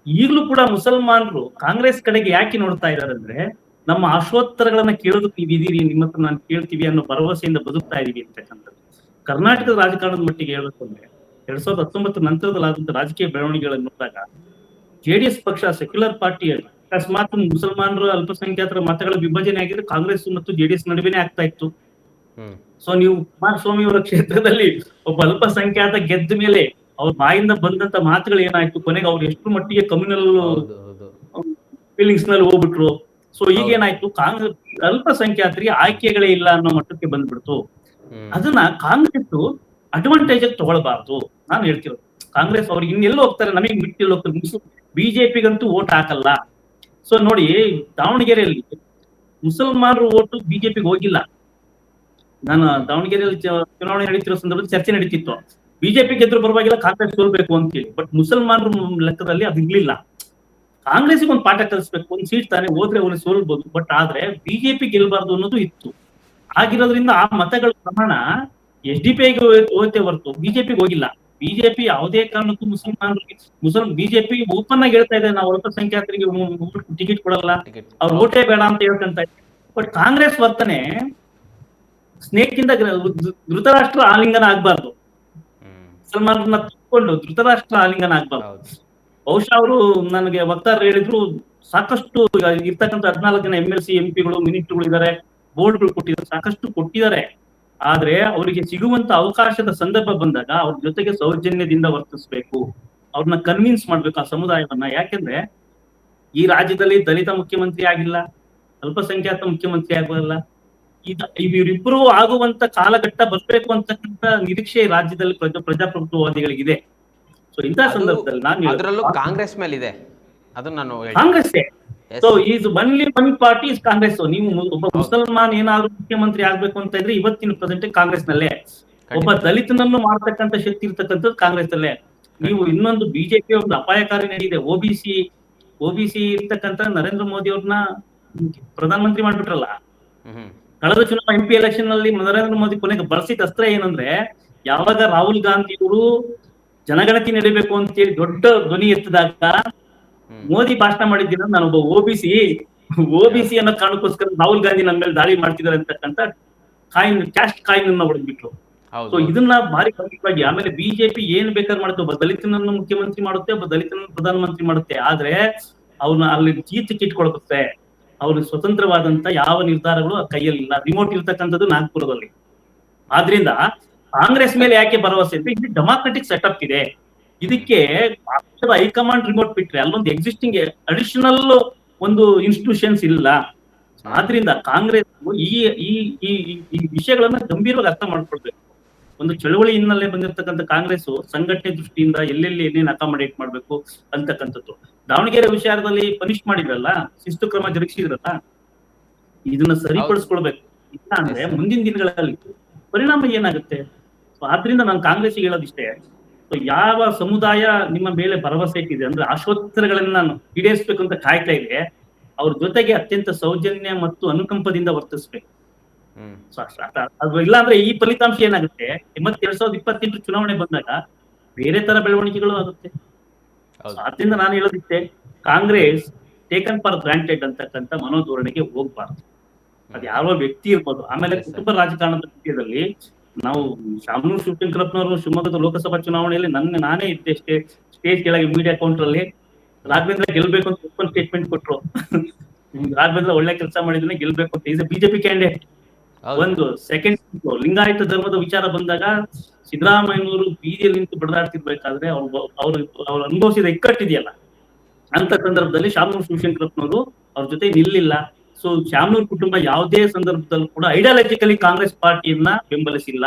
ಈಗಲೂ ಕೂಡ ಮುಸಲ್ಮಾನರು ಕಾಂಗ್ರೆಸ್ ಕಡೆಗೆ ಯಾಕೆ ನೋಡ್ತಾ ಇದ್ದಾರೆ ಅಂದ್ರೆ, ನಮ್ಮ ಆಶೋತ್ತರಗಳನ್ನ ಕೇಳೋದಕ್ಕೆ ನೀವಿದ್ದೀರಿ, ನಿಮ್ಮ ಹತ್ರ ನಾನು ಕೇಳ್ತೀವಿ ಅನ್ನೋ ಭರವಸೆಯಿಂದ ಬದುಕ್ತಾ ಇದೀವಿ ಅಂತಕ್ಕಂಥದ್ದು. ಕರ್ನಾಟಕದ ರಾಜಕಾರಣದ ಮಟ್ಟಿಗೆ ಹೇಳ್ಬೇಕು ಅಂದ್ರೆ 2019 ನಂತರದಲ್ಲಾದಂತ ರಾಜಕೀಯ ಬೆಳವಣಿಗೆಗಳನ್ನು ನೋಡಿದಾಗ JDS ಪಕ್ಷ ಸೆಕ್ಯುಲರ್ ಪಾರ್ಟಿ ಅಕಸ್ಮಾತ್ ಮುಸಲ್ಮಾನರು ಅಲ್ಪಸಂಖ್ಯಾತರ ಮತಗಳ ವಿಭಜನೆ ಆಗಿದ್ರೆ ಕಾಂಗ್ರೆಸ್ ಮತ್ತು JDS ನಡುವೆನೇ ಆಗ್ತಾ ಇತ್ತು. ಸೊ ನೀವು ಕುಮಾರಸ್ವಾಮಿ ಅವರ ಕ್ಷೇತ್ರದಲ್ಲಿ ಒಬ್ಬ ಅಲ್ಪಸಂಖ್ಯಾತ ಗೆದ್ದ ಮೇಲೆ ಅವ್ರ ಬಾಯಿಂದ ಬಂದಂತ ಮಾತುಗಳು ಏನಾಯ್ತು, ಕೊನೆಗೆ ಅವ್ರು ಎಷ್ಟು ಮಟ್ಟಿಗೆ ಕಮ್ಯುನಲ್ ಫೀಲಿಂಗ್ಸ್ ನಲ್ಲಿ ಹೋಗ್ಬಿಟ್ರು. ಸೊ ಈಗೇನಾಯ್ತು, ಕಾಂಗ್ರೆಸ್ ಅಲ್ಪಸಂಖ್ಯಾತರಿಗೆ ಆಯ್ಕೆಗಳೇ ಇಲ್ಲ ಅನ್ನೋ ಮಟ್ಟಕ್ಕೆ ಬಂದ್ಬಿಡ್ತು. ಅದನ್ನ ಕಾಂಗ್ರೆಸ್ ಅಡ್ವಾಂಟೇಜ್ ತಗೊಳ್ಬಾರ್ದು ನಾನು ಹೇಳ್ತಿರೋದು. ಕಾಂಗ್ರೆಸ್ ಅವ್ರಿಗೆ ಇನ್ನೆಲ್ಲೋ ಹೋಗ್ತಾರೆ, ನಮಗೆ ಬಿಟ್ಟಿಲ್ಲ ಹೋಗ್ತಾರೆ. ಬಿಜೆಪಿಗಂತೂ ಓಟ್ ಹಾಕಲ್ಲ. ಸೊ ನೋಡಿ, ದಾವಣಗೆರೆಯಲ್ಲಿ ಮುಸಲ್ಮಾನರು ಓಟು ಬಿಜೆಪಿಗೆ ಹೋಗಿಲ್ಲ. ನಾನು ದಾವಣಗೆರೆಯಲ್ಲಿ ಚುನಾವಣೆ ನಡೀತಿರೋ ಸಂದರ್ಭದಲ್ಲಿ ಚರ್ಚೆ ನಡೀತಿತ್ತು, ಬಿಜೆಪಿ ಗೆದ್ರು ಪರವಾಗಿಲ್ಲ ಕಾಂಗ್ರೆಸ್ ಸೋಲ್ಬೇಕು ಅಂತ ಹೇಳಿ. ಬಟ್ ಮುಸಲ್ಮಾನರ ಲೆಕ್ಕದಲ್ಲಿ ಅದು ಇರ್ಲಿಲ್ಲ. ಕಾಂಗ್ರೆಸ್ಗೆ ಒಂದು ಪಾಠ ಕಲಿಸ್ಬೇಕು, ಒಂದು ಸೀಟ್ ತಾನೇ ಹೋದ್ರೆ ಅವ್ರಿಗೆ ಸೋಲ್ಬಹುದು, ಬಟ್ ಆದ್ರೆ ಬಿಜೆಪಿ ಗೆಲ್ಬಾರ್ದು ಅನ್ನೋದು ಇತ್ತು. ಆಗಿರೋದ್ರಿಂದ ಆ ಮತಗಳ ಪ್ರಮಾಣ SDPIಗೆ ಹೋಗುತ್ತೆ ಹೊರತು ಬಿಜೆಪಿಗೆ ಹೋಗಿಲ್ಲ. ಬಿಜೆಪಿ ಯಾವುದೇ ಕಾರಣಕ್ಕೂ ಮುಸಲ್ಮಾನರಿಗೆ ಬಿಜೆಪಿ ಓಪನ್ ಆಗಿ ಹೇಳ್ತಾ ಇದೆ, ನಾವು ಅಲ್ಪಸಂಖ್ಯಾತರಿಗೆ ಟಿಕೆಟ್ ಕೊಡಲ್ಲ, ಅವ್ರು ಓಟೇ ಬೇಡ ಅಂತ ಹೇಳ್ಕೊಂತ ಇದೆ. ಬಟ್ ಕಾಂಗ್ರೆಸ್ ವರ್ತನೆ ಸ್ನೇಕ್ ಇಂದ ಧೃತರಾಷ್ಟ್ರ ಆಲಿಂಗನ ಆಗ್ಬಾರ್ದು, ಮುಸಲ್ಮಾನರನ್ನ ತಕ್ಕೊಂಡು ಧೃತರಾಷ್ಟ್ರ ಆಲಿಂಗನ ಆಗ್ಬಾರ್ದು. ಬಹುಶಃ ಅವರು ನನಗೆ ವಕ್ತಾರರು ಹೇಳಿದ್ರು, ಸಾಕಷ್ಟು ಇರ್ತಕ್ಕಂಥ 14 ಜನ MLC MP ಗಳು ಮಿನಿಸ್ಟರ್ಗಳು ಇದ್ದಾರೆ, ಬೋರ್ಡ್ಗಳು ಕೊಟ್ಟಿದ್ದಾರೆ, ಸಾಕಷ್ಟು ಕೊಟ್ಟಿದ್ದಾರೆ. ಆದ್ರೆ ಅವರಿಗೆ ಸಿಗುವಂತ ಅವಕಾಶದ ಸಂದರ್ಭ ಬಂದಾಗ ಅವ್ರ ಜೊತೆಗೆ ಸೌಜನ್ಯದಿಂದ ವರ್ತಿಸ್ಬೇಕು, ಅವ್ರನ್ನ ಕನ್ವಿನ್ಸ್ ಮಾಡ್ಬೇಕು ಆ ಸಮುದಾಯವನ್ನ. ಯಾಕೆಂದ್ರೆ ಈ ರಾಜ್ಯದಲ್ಲಿ ದಲಿತ ಮುಖ್ಯಮಂತ್ರಿ ಆಗಿಲ್ಲ, ಅಲ್ಪಸಂಖ್ಯಾತ ಮುಖ್ಯಮಂತ್ರಿ ಆಗೋಲ್ಲ. ಇವರಿಬ್ಬರು ಆಗುವಂತ ಕಾಲಘಟ್ಟ ಬರ್ಬೇಕು ಅಂತಕ್ಕಂಥ ನಿರೀಕ್ಷೆ ಈ ರಾಜ್ಯದಲ್ಲಿ ಪ್ರಜಾಪ್ರಭುತ್ವವಾದಿಗಳಿಗಿದೆ. ಸೊ ಇಂತಹ ಸಂದರ್ಭದಲ್ಲಿ ನಾನು ಅದರಲ್ಲೂ ಕಾಂಗ್ರೆಸ್ ಮೇಲೆ ಇದೆ, ಅದನ್ನ ನಾನು Congress. So is only one party is Congress. ನೀವು ಒಬ್ಬ ಮುಸಲ್ಮಾನ್ ಏನಾದ್ರು ಮುಖ್ಯಮಂತ್ರಿ ಆಗ್ಬೇಕು ಅಂತ ಇದ್ರೆ ಇವತ್ತಿನ ಪ್ರೆಸೆಂಟ್ ಕಾಂಗ್ರೆಸ್ ನಲ್ಲೇ, ಒಬ್ಬ ದಲಿತನನ್ನು ಮಾಡ್ತಕ್ಕಂಥ ಶಕ್ತಿ ಇರ್ತಕ್ಕಂಥದ್ದು ಕಾಂಗ್ರೆಸ್ ಅಲ್ಲೇ. ನೀವು ಇನ್ನೊಂದು ಬಿಜೆಪಿ ಒಂದು ಅಪಾಯಕಾರಿ ನಡೆಯಿದೆ, ಓಬಿಸಿ ಇರ್ತಕ್ಕಂಥ ನರೇಂದ್ರ ಮೋದಿ ಅವ್ರನ್ನ ಪ್ರಧಾನಮಂತ್ರಿ ಮಾಡ್ಬಿಟ್ರಲ್ಲ. ಕಳೆದ ಚುನಾವಣಾ MP ಎಲೆಕ್ಷನ್ ನಲ್ಲಿ ನರೇಂದ್ರ ಮೋದಿ ಕೊನೆಗೆ ಬಳಸಿದ ಅಸ್ತ್ರ ಏನಂದ್ರೆ, ಯಾವಾಗ ರಾಹುಲ್ ಗಾಂಧಿ ಅವರು ಜನಗಣತಿ ನಡೀಬೇಕು ಅಂತ ಹೇಳಿ ದೊಡ್ಡ ಧ್ವನಿ ಎತ್ತಿದಾಗ ಮೋದಿ ಭಾಷಣ ಮಾಡಿದ್ದೀರ, ನಾನೊಬ್ಬ ಓಬಿಸಿ ಅನ್ನೋ ಕಾರಣಕ್ಕೋಸ್ಕರ ರಾಹುಲ್ ಗಾಂಧಿ ನನ್ನ ಮೇಲೆ ದಾಳಿ ಮಾಡ್ತಿದ್ದಾರೆ ಅಂತಕ್ಕಂಥ ಕ್ಯಾಸ್ಟ್ ಕಾಯಿನ್ ಅನ್ನ ಹೊಡೆದ್ಬಿಟ್ರು. ಸೊ ಇದನ್ನ ಭಾರಿ ಖಂಡಿತವಾಗಿ. ಆಮೇಲೆ ಬಿಜೆಪಿ ಏನ್ ಬೇಕಾದ್ರೆ ಮಾಡುತ್ತೆ, ಒಬ್ಬ ದಲಿತನನ್ನು ಮುಖ್ಯಮಂತ್ರಿ ಮಾಡುತ್ತೆ, ಒಬ್ಬ ದಲಿತನನ್ನು ಪ್ರಧಾನಮಂತ್ರಿ ಮಾಡುತ್ತೆ. ಆದ್ರೆ ಅವ್ರನ್ನ ಅಲ್ಲಿ ಟಿಕೆಟ್ ಕೊಡುತ್ತೆ, ಅವ್ರಿಗೆ ಸ್ವತಂತ್ರವಾದಂತ ಯಾವ ನಿರ್ಧಾರಗಳು ಕೈಯಲ್ಲಿಲ್ಲ. ರಿಮೋಟ್ ಇರ್ತಕ್ಕಂಥದ್ದು ನಾಗ್ಪುರದಲ್ಲಿ. ಆದ್ರಿಂದ ಕಾಂಗ್ರೆಸ್ ಮೇಲೆ ಯಾಕೆ ಭರವಸೆ ಅಂದ್ರೆ, ಇಲ್ಲಿ ಡೆಮಾಕ್ರೆಟಿಕ್ ಸೆಟಪ್ ಇದೆ. ಇದಕ್ಕೆ ಪಕ್ಷದ ಹೈಕಮಾಂಡ್ ರಿಮೋಟ್ ಬಿಟ್ರೆ ಅಲ್ಲೊಂದು ಎಕ್ಸಿಸ್ಟಿಂಗ್ ಅಡಿಷನಲ್ ಒಂದು ಇನ್ಸ್ಟಿಟ್ಯೂಷನ್ಸ್ ಇಲ್ಲ. ಆದ್ರಿಂದ ಕಾಂಗ್ರೆಸ್ ಈ ವಿಷಯಗಳನ್ನ ಗಂಭೀರವಾಗಿ ಅರ್ಥ ಮಾಡ್ಕೊಳ್ಬೇಕು. ಒಂದು ಚಳವಳಿ ಹಿನ್ನೆಲೆ ಬಂದಿರತಕ್ಕಂಥ ಕಾಂಗ್ರೆಸ್ ಸಂಘಟನೆ ದೃಷ್ಟಿಯಿಂದ ಎಲ್ಲೆಲ್ಲಿ ಏನೇನು ಅಕಾಮಡೇಟ್ ಮಾಡ್ಬೇಕು ಅಂತಕ್ಕಂಥದ್ದು. ದಾವಣಗೆರೆ ವಿಚಾರದಲ್ಲಿ ಪನಿಷ್ ಮಾಡಿದ್ರಲ್ಲ, ಶಿಸ್ತು ಕ್ರಮ ಜರುಗಿಸಿದ್ರಲ್ಲ, ಇದನ್ನ ಸರಿಪಡಿಸ್ಕೊಳ್ಬೇಕು. ಇಲ್ಲ ಅಂದ್ರೆ ಮುಂದಿನ ದಿನಗಳಲ್ಲಿ ಪರಿಣಾಮ ಏನಾಗುತ್ತೆ? ಸೊ ಆದ್ರಿಂದ ನಾನು ಕಾಂಗ್ರೆಸ್ಗೆ ಹೇಳೋದಿಷ್ಟೇ, ಸೊ ಯಾವ ಸಮುದಾಯ ನಿಮ್ಮ ಮೇಲೆ ಭರವಸೆ ಇಟ್ಟಿದೆ ಅಂದ್ರೆ ಆಶೋತ್ತರಗಳನ್ನ ನಾನು ಈಡೇರಿಸ್ಬೇಕು ಅಂತ ಕಾಯ್ತಾ ಇದೆ, ಅವ್ರ ಜೊತೆಗೆ ಅತ್ಯಂತ ಸೌಜನ್ಯ ಮತ್ತು ಅನುಕಂಪದಿಂದ ವರ್ತಿಸ್ಬೇಕು. ಸೊ ಅದು ಇಲ್ಲ ಅಂದ್ರೆ ಈ ಫಲಿತಾಂಶ ಏನಾಗುತ್ತೆ, ಮತ್ತೆ 2028 ಚುನಾವಣೆ ಬಂದಾಗ ಬೇರೆ ತರ ಬೆಳವಣಿಗೆಗಳು ಆಗುತ್ತೆ. ಆದ್ರಿಂದ ನಾನು ಹೇಳೋದಿಷ್ಟೇ, ಕಾಂಗ್ರೆಸ್ ಟೇಕನ್ ಫಾರ್ ಗ್ರಾಂಟೆಡ್ ಅಂತಕ್ಕಂಥ ಮನೋಧೋರಣೆಗೆ ಹೋಗ್ಬಾರ್ದು. ಅದ್ ಯಾವ ವ್ಯಕ್ತಿ ಇರ್ಬೋದು. ಆಮೇಲೆ ಕುಟುಂಬ ರಾಜಕಾರಣದ ವಿಷಯದಲ್ಲಿ ನಾವು ಶಾಮನೂರು ಶಿವಶಂಕರಪ್ಪನವರು ಶಿವಮೊಗ್ಗದ ಲೋಕಸಭಾ ಚುನಾವಣೆಯಲ್ಲಿ ನಾನೇ ಇದ್ದೆ ಸ್ಟೇಜ್ ಕೆಳಗೆ ಮೀಡಿಯಾ ಕೌಂಟರ್ ಅಲ್ಲಿ ರಾಘವೇಂದ್ರ ಗೆಲ್ಬೇಕು ಅಂತ ಓಪನ್ ಸ್ಟೇಟ್ಮೆಂಟ್ ಕೊಟ್ರು. ರಾಘವೇಂದ್ರ ಒಳ್ಳೆ ಕೆಲಸ ಮಾಡಿದ್ರೆ ಗೆಲ್ಬೇಕು ಅಂತ. Is BJP candidate. ಒಂದು ಸೆಕೆಂಡ್, ಲಿಂಗಾಯತ ಧರ್ಮದ ವಿಚಾರ ಬಂದಾಗ ಸಿದ್ದರಾಮಯ್ಯನವರು ಬೀದಿಯಲ್ಲಿ ನಿಂತು ಬಡದಾಡ್ತಿರ್ಬೇಕಾದ್ರೆ ಅವ್ರು ಅನುಭವಿಸಿದ ಇಕ್ಕಟ್ಟಿದೆಯಲ್ಲ, ಅಂತ ಸಂದರ್ಭದಲ್ಲಿ ಶಾಮನೂರು ಶಿವಶಂಕರಪ್ಪನವರು ಅವ್ರ ಜೊತೆ ನಿಲ್ಲಿಲ್ಲ. ಸೊ ಶಾಮನೂರು ಕುಟುಂಬ ಯಾವುದೇ ಸಂದರ್ಭದಲ್ಲೂ ಕೂಡ ಐಡಿಯಾಲಜಿಕಲಿ ಕಾಂಗ್ರೆಸ್ ಪಾರ್ಟಿಯನ್ನ ಬೆಂಬಲಿಸಿಲ್ಲ.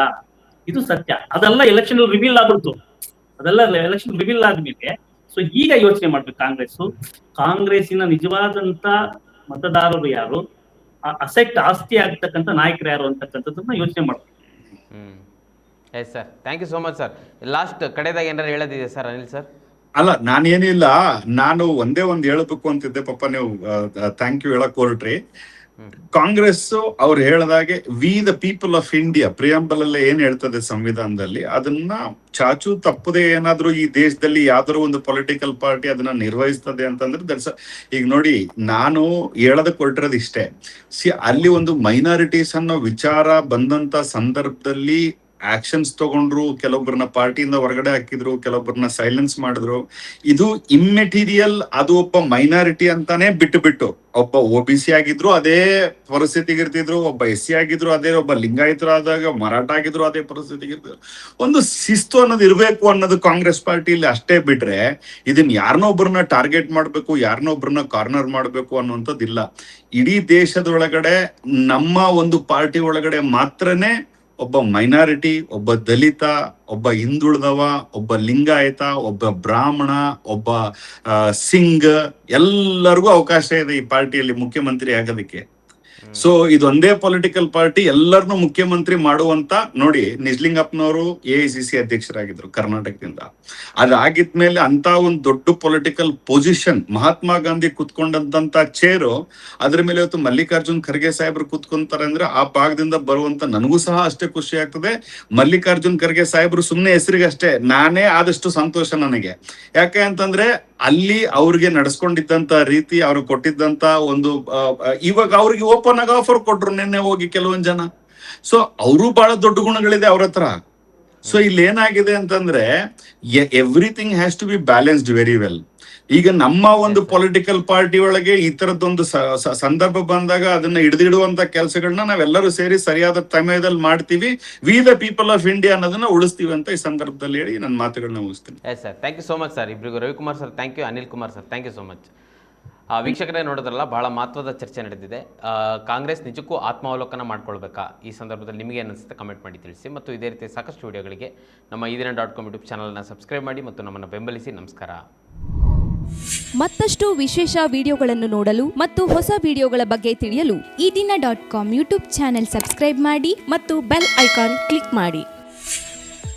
ಇದು ಸತ್ಯ. ಅದೆಲ್ಲ ಎಲೆಕ್ಷನ್ ರಿವೀಲ್ ಆಗ್ಬಿಡ್ತು. ಅದೆಲ್ಲ ಎಲೆಕ್ಷನ್ ರಿವೀಲ್ ಆದ್ಮೇಲೆ ಸೊ ಈಗ ಯೋಚನೆ ಮಾಡ್ಬೇಕು ಕಾಂಗ್ರೆಸ್ಸಿನ ನಿಜವಾದಂತ ಮತದಾರರು ಯಾರು, ಅಸೆಕ್ಟ್ ಆಸ್ತಿ ಆಗ್ತಕ್ಕಂಥ ನಾಯಕರು ಯಾರು ಅಂತಕ್ಕಂಥದ್ದನ್ನ ಯೋಚನೆ ಮಾಡ್ಬೇಕು. Yes sir, thank you so much sir. Last ಕಡೆದಾಗ ಏನಾರು ಹೇಳೋದಿದೆ ಸರ್ ಅನಿಲ್ ಸರ್? ಅಲ್ಲ, ನಾನೇನಿಲ್ಲ, ನಾನು ಒಂದೇ ಒಂದು ಹೇಳಬೇಕು ಅಂತಿದ್ದೆ. ಪಾಪ ನೀವು ಥ್ಯಾಂಕ್ ಯು ಹೇಳಕ್ ಹೊರಟ್ರಿ. ಕಾಂಗ್ರೆಸ್ ಅವ್ರು ಹೇಳ್ದಾಗೆ V the people of India preamble ಅಲ್ಲೇ ಏನ್ ಹೇಳ್ತದೆ ಸಂವಿಧಾನದಲ್ಲಿ, ಅದನ್ನ ಚಾಚು ತಪ್ಪದೆ ಏನಾದ್ರೂ ಈ ದೇಶದಲ್ಲಿ ಯಾವ್ದಾದ್ರು ಒಂದು ಪೊಲಿಟಿಕಲ್ ಪಾರ್ಟಿ ಅದನ್ನ ನಿರ್ವಹಿಸ್ತದೆ ಅಂತಂದ್ರೆ ಈಗ ನೋಡಿ, ನಾನು ಹೇಳೋದಕ್ಕೆ ಹೊರಟಿರೋದು ಇಷ್ಟೇ. ಅಲ್ಲಿ ಒಂದು ಮೈನಾರಿಟೀಸ್ ಅನ್ನೋ ವಿಚಾರ ಬಂದಂತ ಸಂದರ್ಭದಲ್ಲಿ ಆಕ್ಷನ್ಸ್ ತಗೊಂಡ್ರು, ಕೆಲವೊಬ್ಬರನ್ನ ಪಾರ್ಟಿಯಿಂದ ಹೊರಗಡೆ ಹಾಕಿದ್ರು, ಕೆಲವೊಬ್ಬರನ್ನ ಸೈಲೆನ್ಸ್ ಮಾಡಿದ್ರು. ಇದು ಇಮ್ಮೆಟೀರಿಯಲ್. ಅದು ಒಬ್ಬ ಮೈನಾರಿಟಿ ಅಂತಾನೆ ಬಿಟ್ಟು ಒಬ್ಬ OBC ಆಗಿದ್ರು ಅದೇ ಪರಿಸ್ಥಿತಿಗೆ ಇರ್ತಿದ್ರು, ಒಬ್ಬ SC ಆಗಿದ್ರು ಅದೇ, ಒಬ್ಬ ಲಿಂಗಾಯತರಾದಾಗ ಮರಾಠ ಆಗಿದ್ರು ಅದೇ ಪರಿಸ್ಥಿತಿಗೆ ಇರ್ತಿದ್ರು. ಒಂದು ಶಿಸ್ತು ಅನ್ನೋದು ಇರ್ಬೇಕು ಅನ್ನೋದು ಕಾಂಗ್ರೆಸ್ ಪಾರ್ಟಿಲಿ ಅಷ್ಟೇ ಬಿಟ್ರೆ, ಇದನ್ನ ಯಾರನ್ನೋ ಒಬ್ಬರನ್ನ ಟಾರ್ಗೆಟ್ ಮಾಡ್ಬೇಕು, ಯಾರನ್ನೋ ಒಬ್ಬರನ್ನ ಕಾರ್ನರ್ ಮಾಡ್ಬೇಕು ಅನ್ನುವಂಥದ್ದಿಲ್ಲ. ಇಡೀ ದೇಶದೊಳಗಡೆ ನಮ್ಮ ಒಂದು ಪಾರ್ಟಿ ಒಳಗಡೆ ಮಾತ್ರನೇ ಒಬ್ಬ ಮೈನಾರಿಟಿ, ಒಬ್ಬ ದಲಿತ, ಒಬ್ಬ ಹಿಂದುಳಿದವ, ಒಬ್ಬ ಲಿಂಗಾಯತ, ಒಬ್ಬ ಬ್ರಾಹ್ಮಣ, ಒಬ್ಬ ಸಿಂಗ್, ಎಲ್ಲರಿಗೂ ಅವಕಾಶ ಇದೆ ಈ ಪಾರ್ಟಿಯಲ್ಲಿ ಮುಖ್ಯಮಂತ್ರಿ ಆಗೋದಕ್ಕೆ. ಸೊ ಇದೊಂದೇ ಪೊಲಿಟಿಕಲ್ ಪಾರ್ಟಿ ಎಲ್ಲರನ್ನೂ ಮುಖ್ಯಮಂತ್ರಿ ಮಾಡುವಂತ. ನೋಡಿ, ನಿಜಲಿಂಗಪ್ಪನವರು AICC ಅಧ್ಯಕ್ಷರಾಗಿದ್ರು ಕರ್ನಾಟಕದಿಂದ. ಅದಾಗಿದ್ಮೇಲೆ ಅಂತ ಒಂದು ದೊಡ್ಡ ಪೊಲಿಟಿಕಲ್ ಪೊಸಿಷನ್, ಮಹಾತ್ಮ ಗಾಂಧಿ ಕುತ್ಕೊಂಡಂತ ಚೇರು, ಅದ್ರ ಮೇಲೆ ಇವತ್ತು ಮಲ್ಲಿಕಾರ್ಜುನ್ ಖರ್ಗೆ ಸಾಹೇಬ್ರು ಕುತ್ಕೊಂತಾರೆ ಅಂದ್ರೆ ಆ ಭಾಗದಿಂದ ಬರುವಂತ ನನಗೂ ಸಹ ಅಷ್ಟೇ ಖುಷಿ ಆಗ್ತದೆ. ಮಲ್ಲಿಕಾರ್ಜುನ್ ಖರ್ಗೆ ಸಾಹೇಬ್ರು ಸುಮ್ನೆ ಹೆಸರಿಗಷ್ಟೇ, ನಾನೇ ಆದಷ್ಟು ಸಂತೋಷ ನನಗೆ. ಯಾಕೆ ಅಂತಂದ್ರೆ ಅಲ್ಲಿ ಅವ್ರಿಗೆ ನಡೆಸ್ಕೊಂಡಿದ್ದಂತ ರೀತಿ, ಅವ್ರು ಕೊಟ್ಟಿದ್ದಂತ ಒಂದು ಇವಾಗ ಅವ್ರಿಗೆ ಓಪನ್ ಆಗಿ ಆಫರ್ ಕೊಟ್ರು ನಿನ್ನೆ ಹೋಗಿ ಕೆಲವೊಂದ್ ಜನ. ಸೊ ಅವರು ಬಹಳ ದೊಡ್ಡ ಗುಣಗಳಿದೆ ಅವ್ರ ಹತ್ರ. ಸೊ ಇಲ್ಲಿ ಏನಾಗಿದೆ ಅಂತಂದ್ರೆ everything has to be balanced very well. ಈಗ ನಮ್ಮ ಒಂದು ಪೊಲಿಟಿಕಲ್ ಪಾರ್ಟಿ ಒಳಗೆ ಈ ತರದೊಂದು ಸಂದರ್ಭ ಬಂದಾಗ ಅದನ್ನ ಹಿಡಿದಿಡುವಂತ ಕೆಲಸಗಳನ್ನ ನಾವೆಲ್ಲರೂ ಸೇರಿ ಸರಿಯಾದ ಸಮಯದಲ್ಲಿ ಮಾಡ್ತೀವಿ. We the people of India ಅನ್ನೋದನ್ನ ಉಳಿಸ್ತೀವಿ ಅಂತ ಈ ಸಂದರ್ಭದಲ್ಲಿ ಹೇಳಿ ನನ್ನ ಮಾತುಗಳನ್ನ ಮುಗಿಸ್ತೀನಿ. Yes sir, thank you so much sir. ಇಬ್ಬರಿಗೂ Ravikumar sir thank you, Anil Kumar sir thank you so much. ವೀಕ್ಷಕರೇ ನೋಡಿದ್ರಲ್ಲ, ಬಹಳ ಮಹತ್ವದ ಚರ್ಚೆ ನಡೆದಿದೆ. ಕಾಂಗ್ರೆಸ್ ನಿಜಕ್ಕೂ ಆತ್ಮಾವಲೋಕನ ಮಾಡ್ಕೊಳ್ಬೇಕಾ? ಈ ಸಂದರ್ಭದಲ್ಲಿ ನಿಮಗೆ ಅನಿಸುತ್ತೆ ಕಮೆಂಟ್ ಮಾಡಿ ತಿಳಿಸಿ. ಮತ್ತು ಇದೇ ರೀತಿ ಸಾಕಷ್ಟು ವಿಡಿಯೋಗಳಿಗೆ ನಮ್ಮ ಈದಿನ.com ಯೂಟ್ಯೂಬ್ ಚಾನಲ್ನ ಸಬ್ಸ್ಕ್ರೈಬ್ ಮಾಡಿ ಮತ್ತು ನಮ್ಮನ್ನು ಬೆಂಬಲಿಸಿ. ನಮಸ್ಕಾರ. ಮತ್ತಷ್ಟು ವಿಶೇಷ ವಿಡಿಯೋಗಳನ್ನು ನೋಡಲು ಮತ್ತು ಹೊಸ ವಿಡಿಯೋಗಳ ಬಗ್ಗೆ ತಿಳಿಯಲು ಈದಿನ.com ಯೂಟ್ಯೂಬ್ ಚಾನೆಲ್ ಸಬ್ಸ್ಕ್ರೈಬ್ ಮಾಡಿ ಮತ್ತು ಬೆಲ್ ಐಕಾನ್ ಕ್ಲಿಕ್ ಮಾಡಿ.